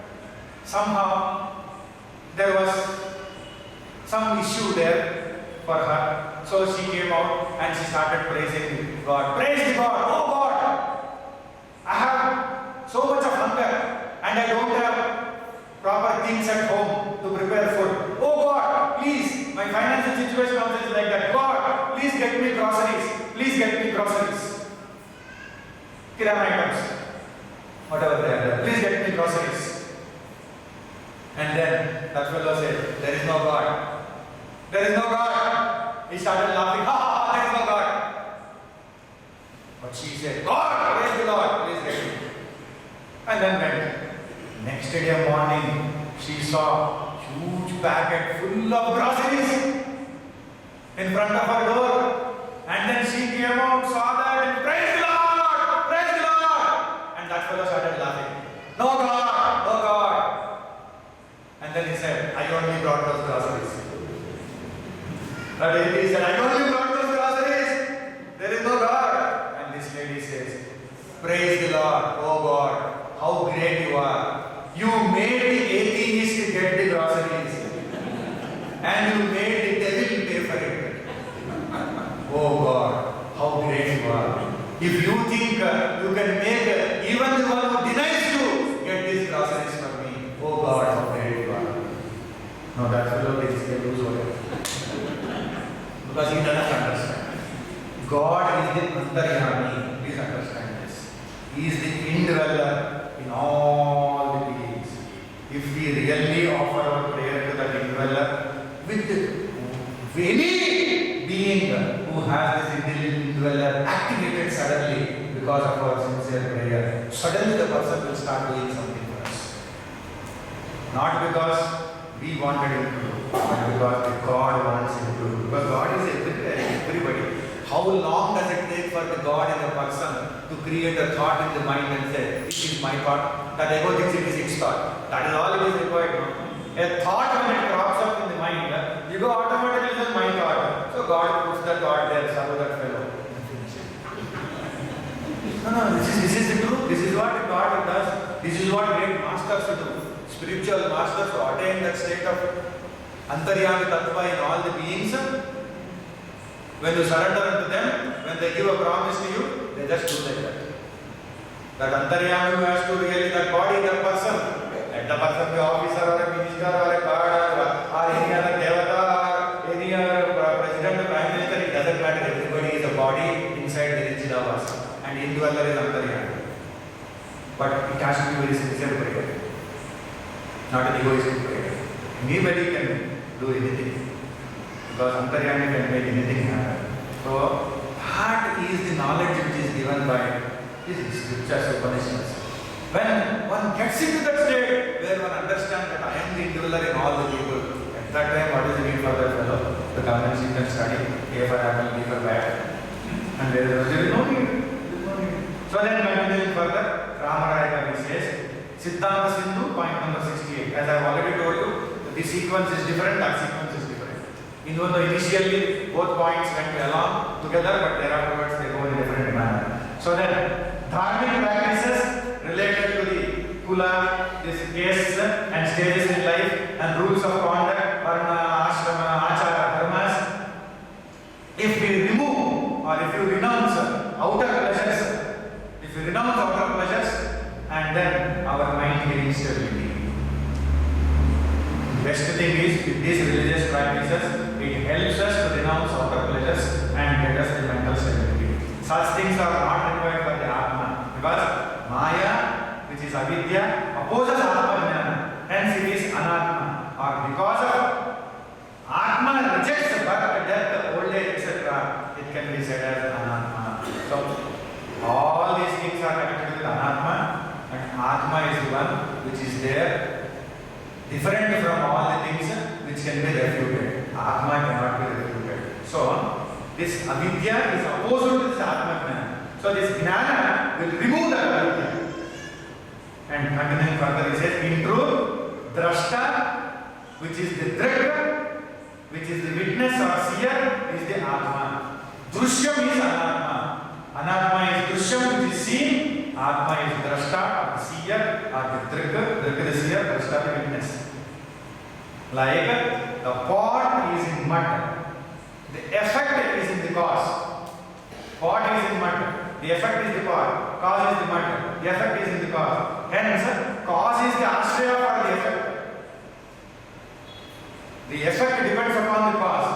Somehow there was some issue there for her. So she came out and she started praising God. Praise God! Oh God! I have so much of hunger and I don't have proper things at home to prepare food. Oh God, please, my financial situation also is like that. God, please get me groceries. Please get me groceries. Kirana items, whatever they are. Please get me groceries. And then that fellow said, there is no God. There is no God. He started laughing. Ha ha ha, there is no God. But she said, God, praise the Lord, please get me. And then went. Next day morning, she saw huge packet full of groceries in front of her door. And then she came out, saw that, and praise the Lord! Praise the Lord! And that fellow started laughing. No God! No God! And then he said, I only brought those groceries. That lady said, I only brought those groceries. There is no God. And this lady says, praise the Lord, oh God, how great you are. You made the atheist get the groceries and you made the devil pay for it. Oh God, how great you are. If you think you can make even the one who denies you get these groceries for me, oh God, how great you are. No, that fellow thinks they lose whatever. Because he doesn't understand. God is the Antaryami. Please understand this. He is the indweller in all the beings. If we really offer our prayer to the indweller with any being who has this indweller activated suddenly because of our sincere prayer, suddenly the person will start doing something for us. Not because we wanted him to do, but because God wants him to do. Because how long does it take for the God in a person to create a thought in the mind and say, this is my thought, that ego thinks it is its thought. That is all it is required. No? A thought when it crops up in the mind, you go automatically says my thought. So God puts that thought there, serve that fellow. No, this is the truth. This is what God does. This is what great masters do. Spiritual masters who attain that state of Antaryami Tattva in all the beings. When you surrender unto them, when they give a promise to you, they just do like that. That Antaryami who has to really that body, that person, let the person be officer or a minister or a god or any other devata or any other president or prime minister, it doesn't matter. Everybody is a body inside the Nijidavasa. And indweller is Antaryami. But it has to be very sincere prayer. Not an egoistic prayer. Anybody can do anything. Because Antaryami can make anything happen. So, that is the knowledge which is given by these scriptures, Upanishads. When one gets into that state where one understands that I am the indweller in all the people, at that time, what is the need for that fellow? The government can study, A for apple, B for bat. And there is no need. So then continuing further, Ramaraya says, Siddhanta Sindhu, point number 68. As I have already told you, the sequence is different, that sequence is different. Even though initially both points went along together, but thereafterwards they go in a different manner. So then, dharmic practices related to the kula, these castes and stages in life and rules of conduct, varna, ashrama, achara, dharmas. If we remove or if you renounce outer pleasures, if we renounce outer pleasures, and then our mind gains stability. Best thing is, with these religious practices, it helps us to renounce outer pleasures and get us the mental stability. Such things are not required for the Atma, because Maya, which is avidya, opposes Atma Jnana, hence it is Anatma. Or because of Atma rejects birth, death, old age, etc., it can be said as Anatma. So, all these things are connected with Anatma, and Atma is the one which is there, different from all the things which can be refuted. Atma cannot be refuted. So, this avidya is opposed to this Atma Jnana. So, this Jnana will remove that avidya. And continuing further, he says, in truth, Drashta, which is the Dragya, which is the witness or seer, is the Atma. Drishyam is Anatma. Anatma is Drishyam, which is seen. Atma is Drashta, or the seer, or the Dragya, Dragya the seer, Drashta the witness. Like the pot is in mud, the effect is in the cause. Pot is in mud, the effect is the pot, cause is the mud, the effect is in the cause. Hence, cause is the ashraya for the effect. The effect depends upon the cause.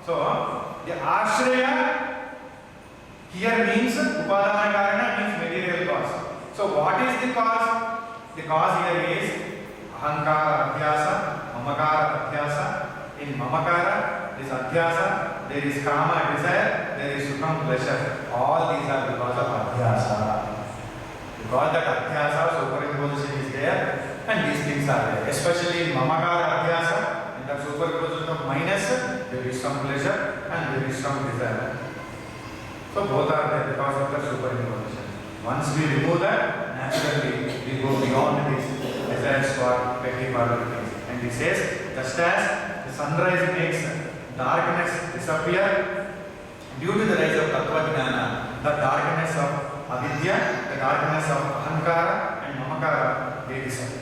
So, the ashraya here means upadana karana, means material cause. So, what is the cause? The cause here is ahankara adhyasa, mamakara adhyasa. In mamakara, there is adhyasa, there is kama desire, there is sukham pleasure. All these are because of adhyasa. Because that adhyasa superimposition is there, and these things are there. Especially in mamakara adhyasa, in the superimposition of minus, there is some pleasure and there is some desire. So both are there because of the superimposition. Once we remove that, naturally we go beyond these desires for petty qualities. And he says, just as the sunrise makes darkness disappear, due to the rise of Tattva Jnana, the darkness of avidya, the darkness of ahankara and mamakara, they disappear.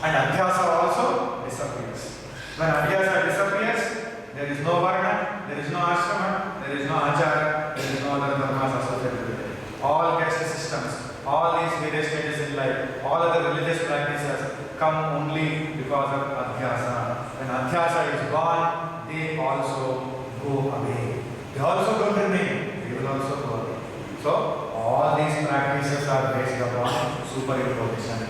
And adhyasa also disappears. When adhyasa disappears, there is no varna, there is no ashrama, there is no achara, there is no other dharmas associated with it. All caste systems, all these various stages in life, all other religious practices come only because of adhyasa. When adhyasa is gone, they also go away. They also don't remain, they will also go away. So, all these practices are based upon superimposition.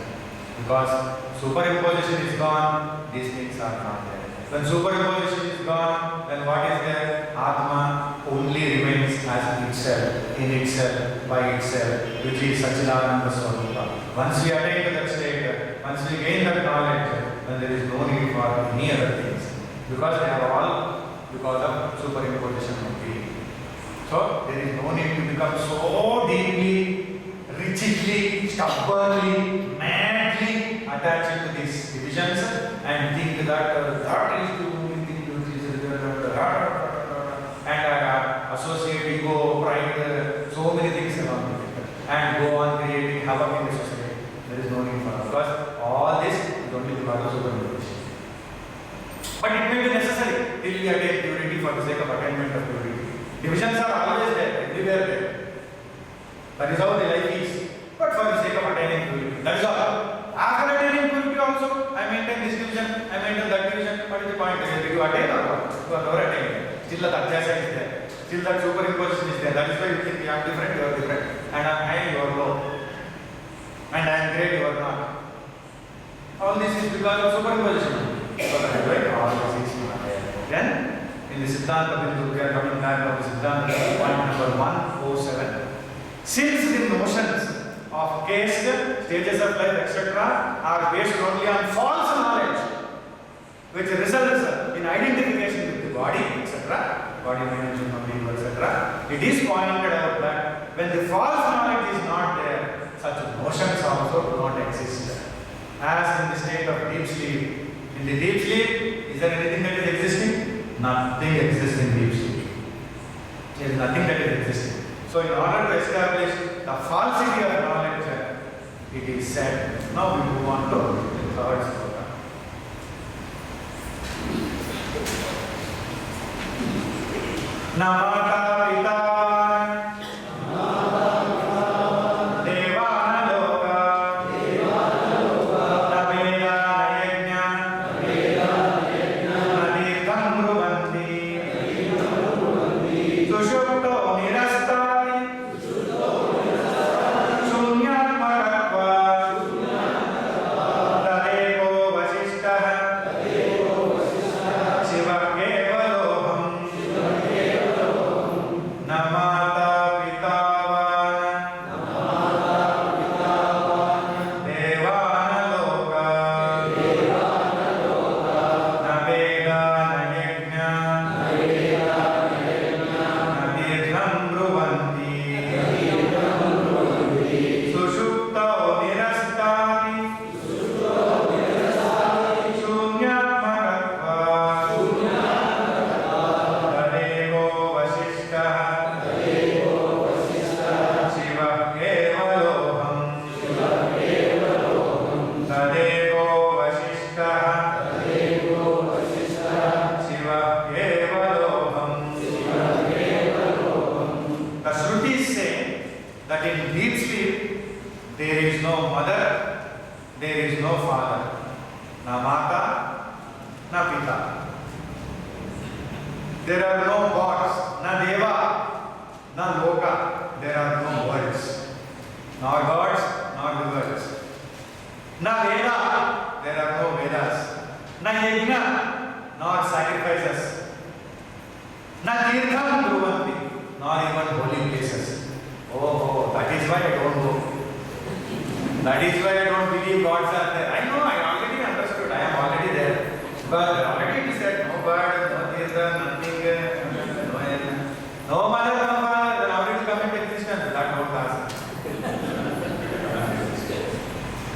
Because superimposition is gone, these things are not there. When superimposition is gone, then what is there? Atma only remains as itself, in itself, by itself, which is Satchidananda Swarupa. Once we attain to that state, once we gain that knowledge, then there is no need for any other things. Because they are all because of superimposition only. become so deeply, rigidly, stubbornly, madly attached to these divisions and think that that is the only thing and associate ego, pride, so many things along with it, and go on creating havoc in the society. There is no need for that, because all this is only because of supervision. But it may be necessary till we attain purity for the sake of attainment of purity. Divisions are always there, everywhere there. That is how the life is. But for the sake of attaining purity, that is all. After attaining purity also, I maintain this division, I maintain that division. What is the point? Did you attain or what? You are not attaining. Still that adjacent is there. Still that superimposition is there. That is why you think I am different, you are different. And I am high, you are low. And I am great, you are not. All this is because of superimposition. So that is why all this is not there. Then, in the Siddhanta Bindu, we are coming back to the Siddhanta point number 107. Since the notions of caste, stages of life, etc., are based only on false knowledge, which results in identification with the body, etc., body, mind, human, etc., it is pointed out that when the false knowledge is not there, such notions also do not exist. As in the state of deep sleep. In the deep sleep, is there anything that is existing? Nothing exists in deep sleep. There is nothing that is existing. So in order to establish the falsity of knowledge, it is said. Now we move on to the third sloka. Namata Pita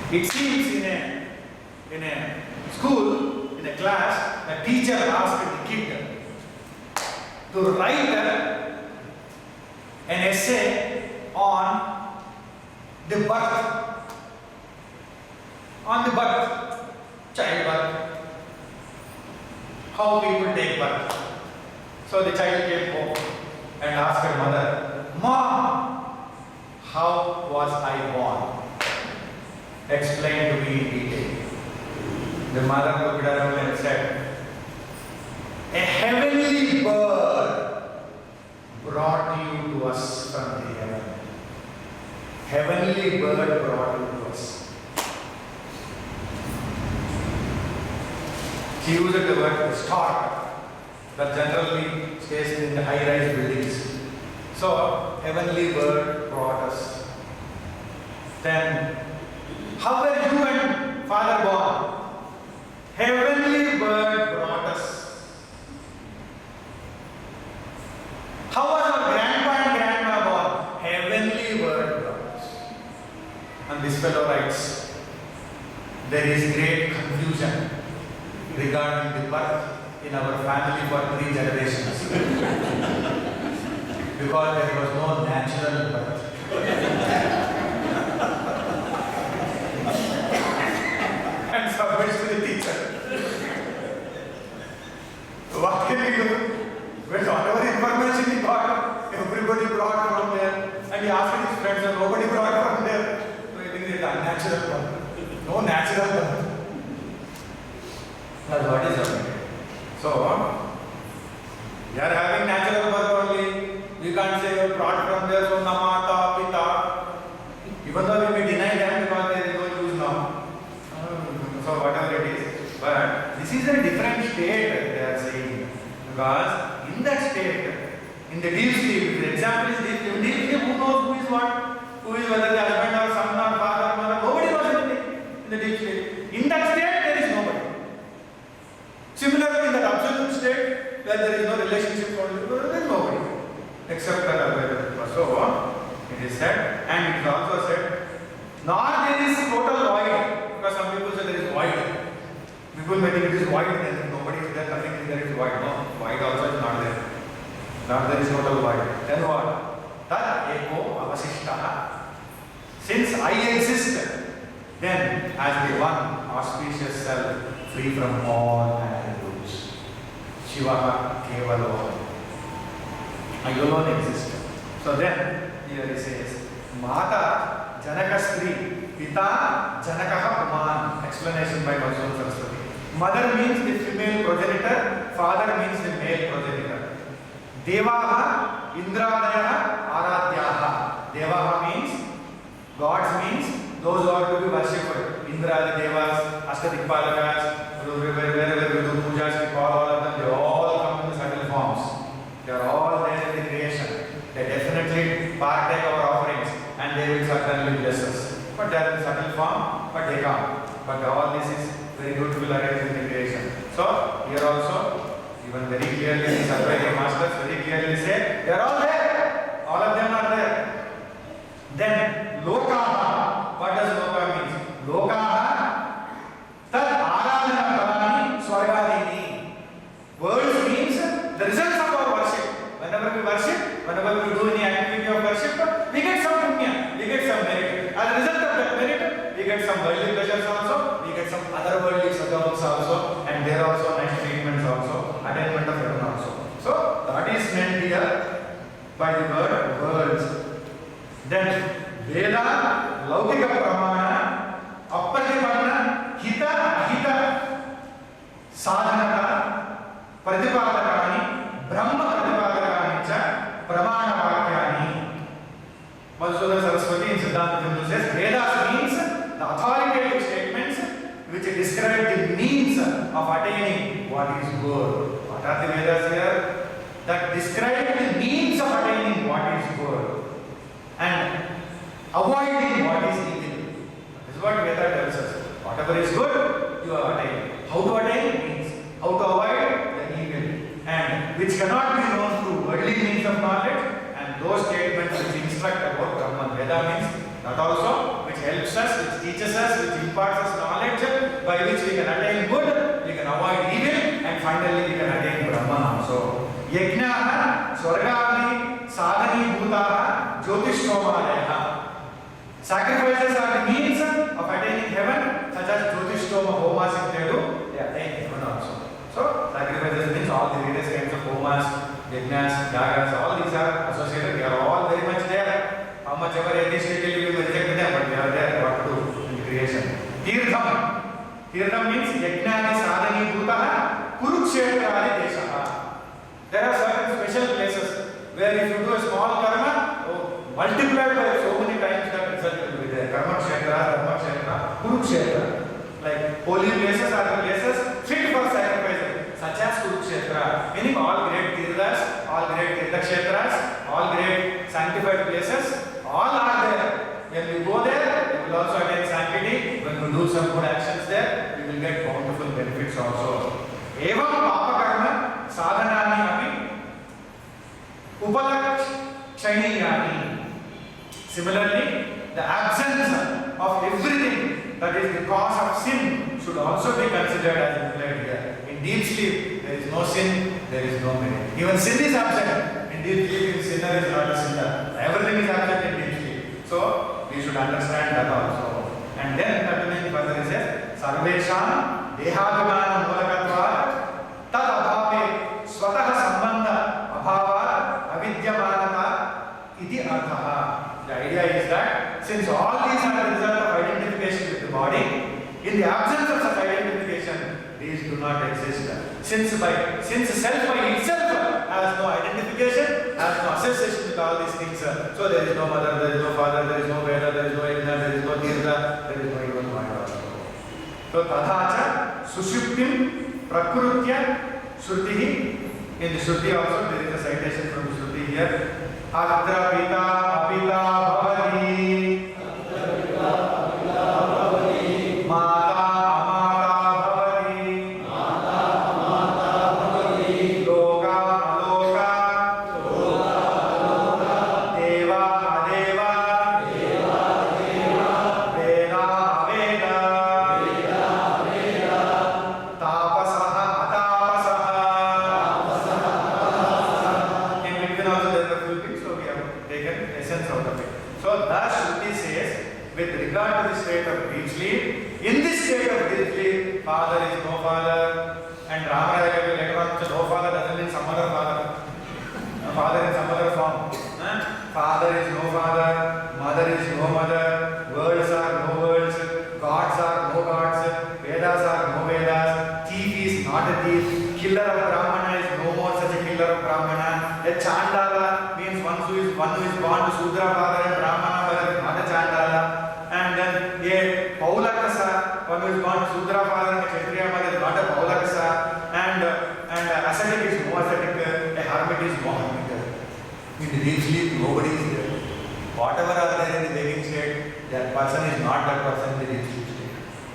it seems in a school, in a class, the teacher asked the kid to write an essay on the birth, childbirth, how people take birth. So the child came home and asked her mother, "Mom, how was I born? Explain to me in detail." The mother looked around and said, "A heavenly bird brought you to us from the heaven. Heavenly bird brought you to us." She used the word stork that generally stays in the high-rise buildings. So, heavenly bird brought us. Then, how were you and father born? Heavenly bird brought us. How was our grandpa and grandma born? this fellow writes, there is great confusion regarding the birth in our family for 3 generations. Because there was no natural birth. And submits to the teacher. What can we do? When whatever information he got, everybody brought from there. And he asked his friends, and nobody brought from there. So he thinks it's unnatural birth. No natural birth. That's what is happening. So, we are having natural birth only. We can't say you brought from there, so namata, pita. Even though we may deny them because there is no use now. So whatever it is. But this is a different state they are saying. Because in that state, in the deep sleep, the example is deep sleep. In deep sleep, who knows who is what? Who is whether the husband or son or father or mother? Nobody knows anything in the deep sleep. In that state, there is nobody. Similarly, in that absolute state, where there is no relationship, there is nobody. Except that Advaita. So, it is said, and it is also said, nor there is total void. Because some people say there is void. People may think it is void, then nobody is there, nothing is there, it is void. No, void also is not there. Not there is total void. Then what? Tat eko avasishtaha. Since I exist, then as the one auspicious self, free from all attributes. Shiva Kevalo. I alone exist. So then, here he says, Mata Janaka Stri, Pita Janakaha Puman. Explanation by Madhusudana Saraswati. Mother means the female progenitor, father means the male progenitor. Devaha, Indradaya, Aradhyaha. Devaha means, gods means, those who are to be worshipped. Indra, the Devas, Ashtadikpalakas, wherever we do pujas, we call all of them, they all come in the subtle forms. They are all there in the creation. They definitely partake our offerings and they will certainly bless us. But they are in subtle form, but they come. But all this is very beautiful arranged in the creation. So, here also, even very clearly, the Advaita masters very clearly say, they are all there. All of them are there. Then, Lokaha. What does Loka mean? Lokaha, Tad Aradhana Phalani Swargadini. Words means the results of our worship. Whenever we worship, whenever we do any activity of worship, we get some punya, we get some merit. As a result of that merit, we get some worldly pleasures also, we get some other worldly sadhavas also, and there also nice treatments also, attainment of heaven also. So, that is meant here by the word words. Then, Veda, Laukika Pramana, Appatipanna, Hita, Ahita, Sadhanaka, Pratipadakani, Brahma Pratipadakani cha, Pramana Vakyani. Madhusudana Saraswati in Siddhanta Bindu says, Vedas means the authoritative statements which describe the means of attaining what is good. What are the Vedas here? That describe the means of attaining what is good and avoiding what is evil. This is what Veda tells us. Whatever is good, you are attaining. How to attain means how to avoid the evil, and which cannot be known through worldly means of knowledge, and those statements which instruct about Brahman. Veda means that also which helps us, which teaches us, which imparts us knowledge by which we can attain good, we can avoid evil, and finally we can attain Brahman also. Yajnaha, Swargadi, Sadhani Bhutaha, Jyotishthomalaya. Sacrifices are the means of attaining heaven, such as Jyotishtoma homas if they do, they attain heaven also. So, sacrifices means all the various kinds of homas, yajnas, yagas, all these are associated, they are all very much there. How much ever atheistically we may reject them, but they are there, what to do in creation. Tirtham. Tirtham means yajnani sadhani bhutaha, Kurukshetra deshaha. There are certain special places where if you do a small karma, multiplied by so many times that result will be there. Karma Kshetra, Dharma Kshetra, Kurukshetra. Like holy places are the places fit for sacrifice, such as Kurukshetra. Meaning all great Tirthas, all great Tirthakshetras, all great sanctified places, all are there. When we go there, we will also attain sanctity. When we do some good actions there, we will get bountiful benefits also. Evam Papa Karma Sadhanani api Upalaksh Shainiyani. Similarly, the absence of everything that is the cause of sin should also be considered as implied here. In deep sleep, there is no sin, there is no merit. Even sin is absent. In deep sleep, the sinner is not a sinner. Everything is absent in deep sleep. So, we should understand that also. And then, continuing further, he says, Sarvesham Dehadhimana Mulakatvat Tad Abhave Swatah Sambandha Abhavat Avidyamanata Iti Arthaha. The idea is that since all these are the result of identification with the body, in the absence of such identification, these do not exist. Since self by itself has no identification, has no association with all these things. So there is no mother, there is no father, there is no Veda, there is no Yajna, there is no Tirtha, there is no even Maya also. So Tadhacha Sushuptim Prakrutya Shrutihi. In the Shruti also there is a citation from the Shruti here. Atra Pita Apita Bhavati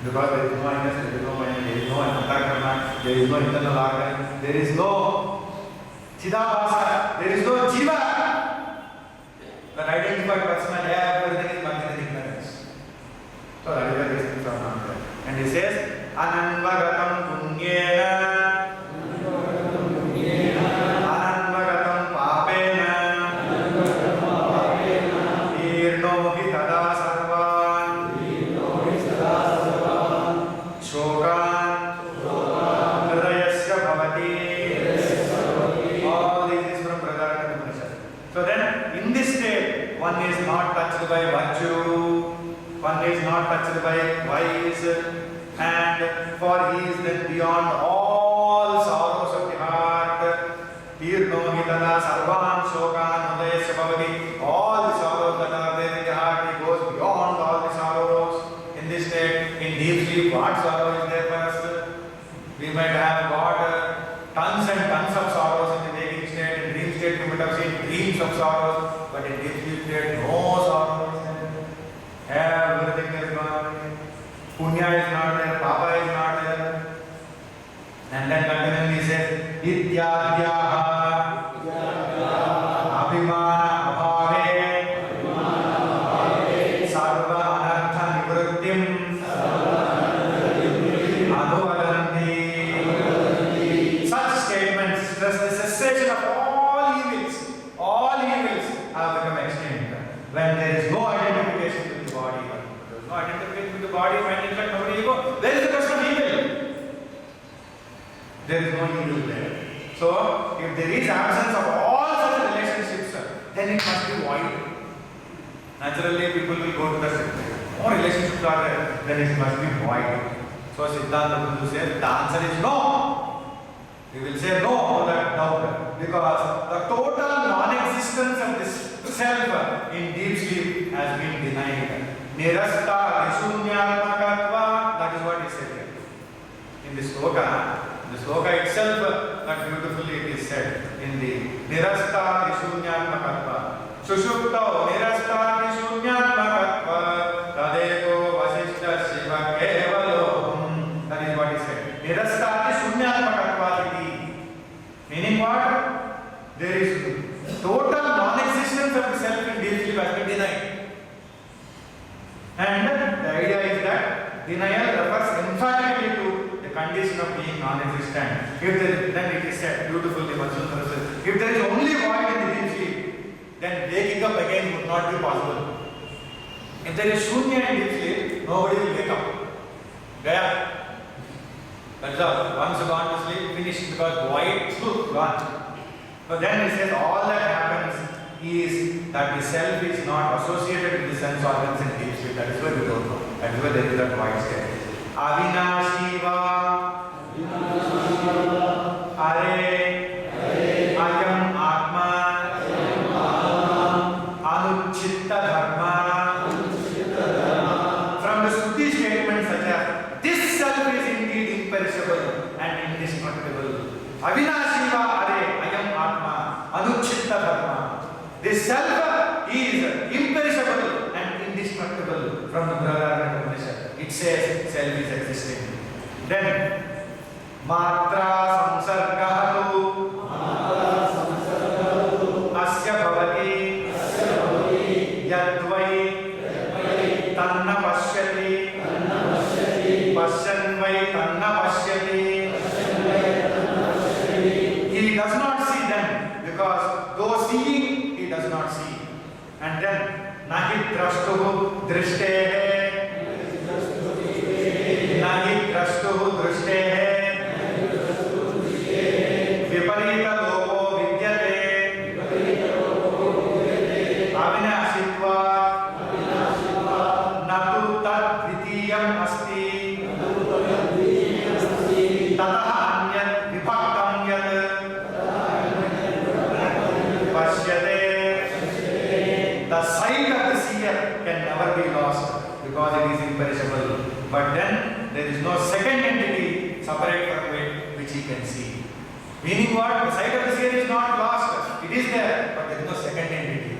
because there is no illness, there is no mind, there is no antakarna, there is no internal organ, there is no chidabhasa, there is no jiva. That identified person and everything is magnetic ignorance. So that is the reason from Nanda. And he says, Ananvagatam punyena Ananvagatam papena Irno hi tada sarvan Shokan Hridayasya bhavati. All this is from Pradartha Upanishad. So then, in this state, one is not touched by virtue, one is not touched by vice, and for he is then beyond all sorrows of the heart. Tirno hitada sarvan shokan hridayasya bhavati. All the sorrows that are there in the heart, he goes beyond all the sorrows. In this state, in deep sleep, what sorrow is there for us? We might have got tons and tons of sorrows in the waking state. In dream state, we might have seen dreams of sorrows, but in deep sleep state, no sorrow is there. Everything is gone. Punya is not there, Papa is not there. And then continuing he says, Ityadhyaha Abhimana Abhave Sarva Anartha Nivrittim Adhuvadanti. Such statements stress the cessation of all evils. All evils have become extinct when there is no identification with the body. There is no identification with the body, mind, intellect, memory, ego. There is the question of evil. There is no evil there. So, if there is absence of all such relationships, then it must be void. Naturally, people will go to the sector. More relationships are there, then it must be void. So, Siddhanta Bundu says, the answer is no. We will say no to that doubt because the total non-existence of this self in deep sleep has been denied. Nirasta Vishunyatmakatva, that is what he said here. In the sloka itself, that beautifully it is said in the Nirasta Vishunyatmakatva. Sushupto Nirasta Vishunyatmakatva Tadeko Vasishta Shiva Kevaloham. That is what he said. Nirasta Vishunyatmakatva iti. Meaning what? There is total non-existence of the self in deep sleep has been denied. And the idea is that denial refers emphatically to the condition of being non-existent. Then it is said beautifully, if there is only void in the deep sleep, then waking up again would not be possible. If there is shunya in deep sleep, nobody will wake up. Gaya. That's all. Once gone to sleep, finished, because void, gone. So then it says all that happens is that the self is not associated with the sense organs in deep sleep. That is why we don't know. That is why there is that void state. Avinashiva Are Ayam Atma Anuchitta Dharma. From the Shruti statements such as this self is indeed imperishable and indestructible. Avinashiva Are Ayam Atma Anuchitta Dharma. This self is imperishable and indestructible. From the Brihadaranyaka Upanishad, it says self is existing. Then Matra Samsargatu Asya Bhavati Yadvai Tanna Pashyati Pashyanvai Tanna Pashyati. He does not see them because though seeing, he does not see. And then Nahi Drashtuhu Drishtehe Nahi Drashtuhu Drishtehe Viparita Lopo Vidyate Avinashitva Natu Tat Dvitiyam Asti Tataha Anyat Vibhaktam Yat Pashyate. The sight of the seer can never be lost because it is imperishable. But then there is no second entity separate from it which he can see. Meaning what? The sight of the seer is not lost. It is there, but there is no second entity.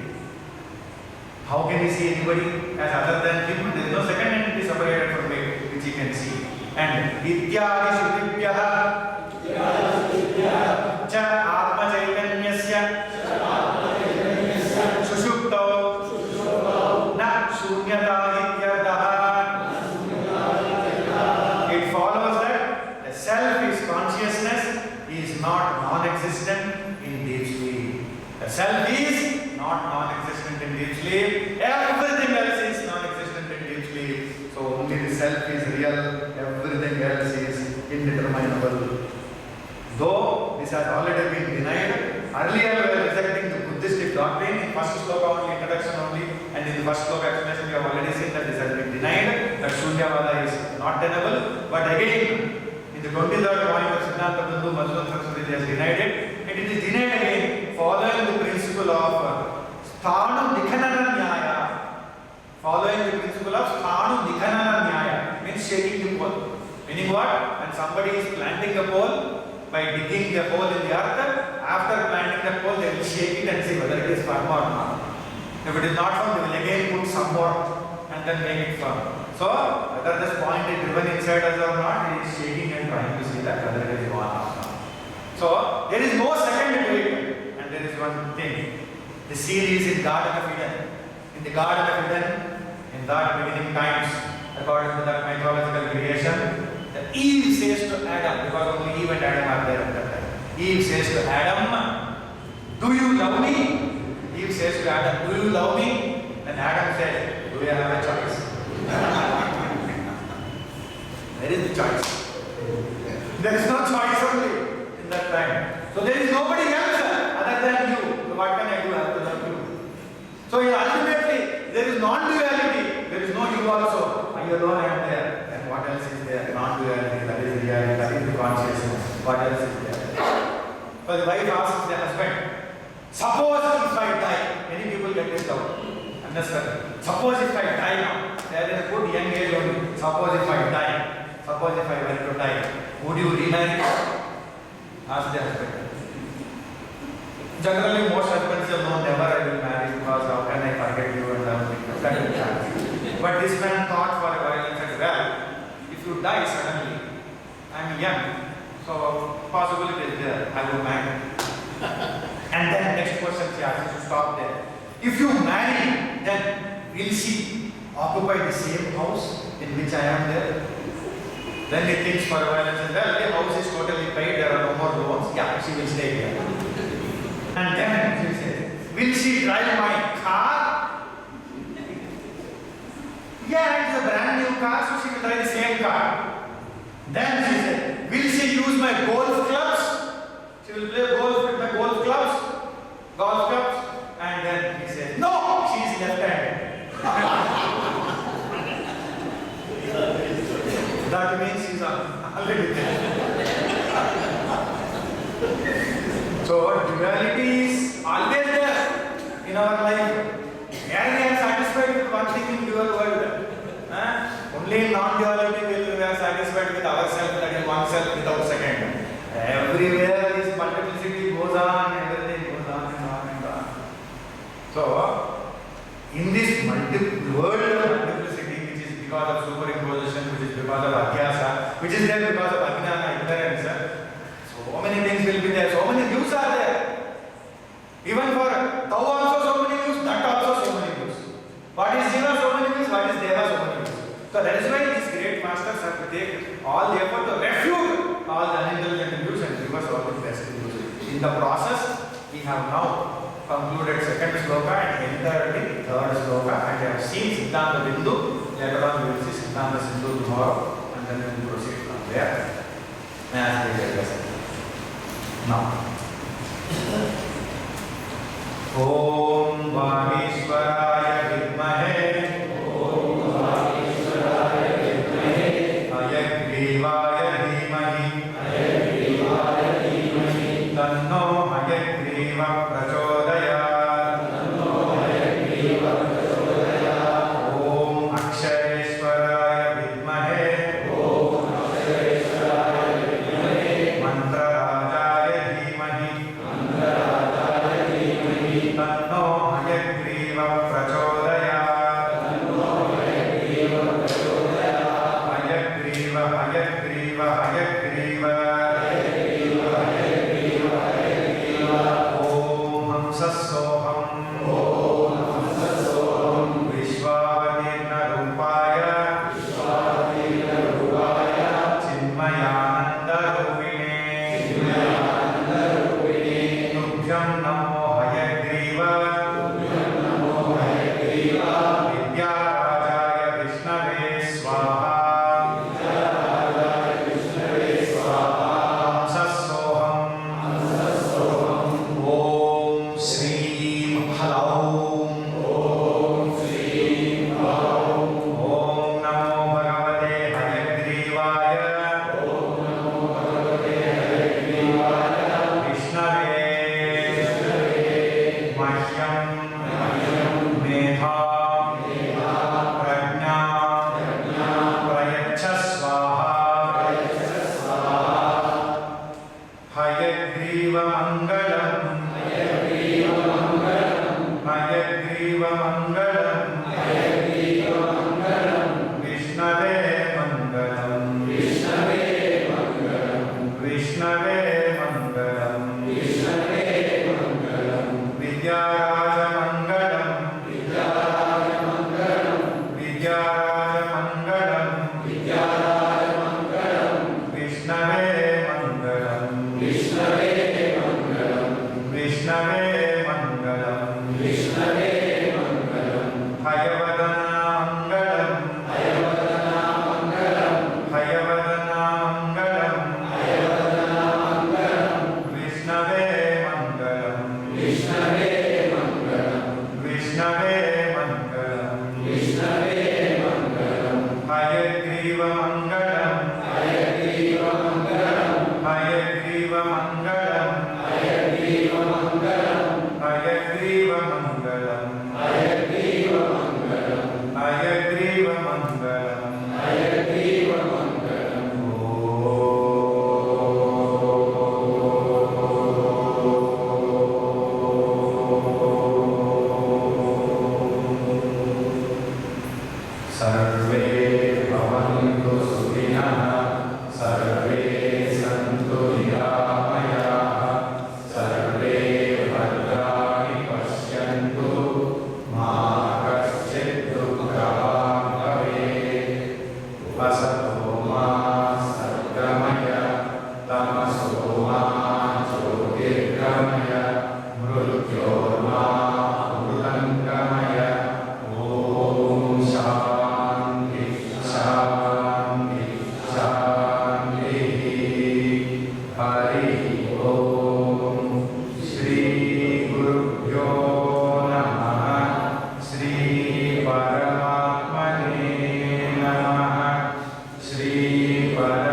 How can he see anybody as other than him? There is no second entity separated from it which he can see. And Ityadi Shrutivyaha Cha Atma Chaitanyasya Sushupto Na Shunyata Ityardaha. It follows that the self is consciousness, is not non-existent in deep sleep. The self is not non-existent in deep sleep. Everything else is non-existent in deep sleep. So only the self is real. Everything else is indeterminable. Though this has already been denied, earlier we were rejecting the Buddhistic doctrine in first sloka only, introduction only, and in the first sloka explanation we have already seen that this has been denied, that Shunyavada is not tenable. But again, in the 23rd volume of Siddhanta Bindu, Madhusudan Saraswati has denied it, and it is denied again following the principle of Sthanu Nikhanana Nyaya. Following the principle of Sthanu Nikhanana Nyaya means shaking the pole. Meaning what? When somebody is planting a pole, by digging the hole in the earth, after planting the pole, they will shake it and see whether it is firm or not. If it is not firm, they will again put some more and then make it firm. So, whether this point is driven inside us or not, he is shaking and trying to see that whether it is gone or not. So, there is no second to it. And there is one thing. The seed is in Garden of Eden. In the Garden of Eden, in that beginning times, according to that mythological creation, Eve says to Adam, because only Eve and Adam are there at that time. Eve says to Adam, do you love me? Eve says to Adam, do you love me? And Adam says, do you have a choice? There is the choice. There is no choice only in that time. So there is nobody else other than you. So what can I do other than you? So ultimately, there is non-duality. There is no you also. I alone I am there. And what else is there? Non-duality, that is reality, that is the consciousness. What else is there? So the wife asks the husband, suppose if I die, many people get this doubt. Understand? Suppose if I die now, they are in a good young age only. Suppose if I die, suppose if I were to die, would you remarry? Ask the husband. Generally, most husbands say, no, never I will marry because how can I forget you and everything. But this man thought for a while and said, well, if you die suddenly, I am young, so possibility is there, I will marry. And then next question she asks to stop there. If you marry, then will she occupy the same house in which I am there? Then he thinks for a while and says, well, the house is totally paid, there are no more loans. Yeah, she will stay here. And then she says, will she drive my car? Yeah, it's a brand new car, so she will drive the same car. Then she said, will she use my golf clubs? She will play golf with my golf clubs. And then he said, no, she is left-handed. That means she's already there. So duality is always there in our life. Where we are satisfied with one thing in dual world. Only in non-duality will we are satisfied with ourselves, that is oneself without second. Everywhere this multiplicity goes on, everything goes on and on and on. So, in this world of multiplicity, which is because of superimposition, which is because of adhyasa, which is there because of ajnana, ignorance, so many things will be there, so many views are there. Even for thou also so many views, that also so many views. What is Jiva, so many views, what is Deva, so many views. So that is why these great masters have to take all the effort to refute all the unindulgent views and give us all the best views. In the process, we have now concluded second sloka and entered the third sloka, and we have seen Siddhanta Bindu. Later on we will see Siddhanta Sindhu tomorrow, and then we will proceed from there. Now, Om Vahishwaraya Vidmahe Hayagreevaya Dhimahi Tanno Hayagreeva Prachodayat Om Akshareshwaraya Vidmahe Mantrarajaya Dhimahi Tanno Hayagreeva Prachodayat Hayagreeva Om Hamsasoham Vishwavatirna Rupaya Chinmayananda Rupine Tubhyam Namo Hayagreeva Vidyarajaya Vishnave Swaha Hari ओम श्री गुरुभ्यो नमः श्री परमात्मने नमः श्री पर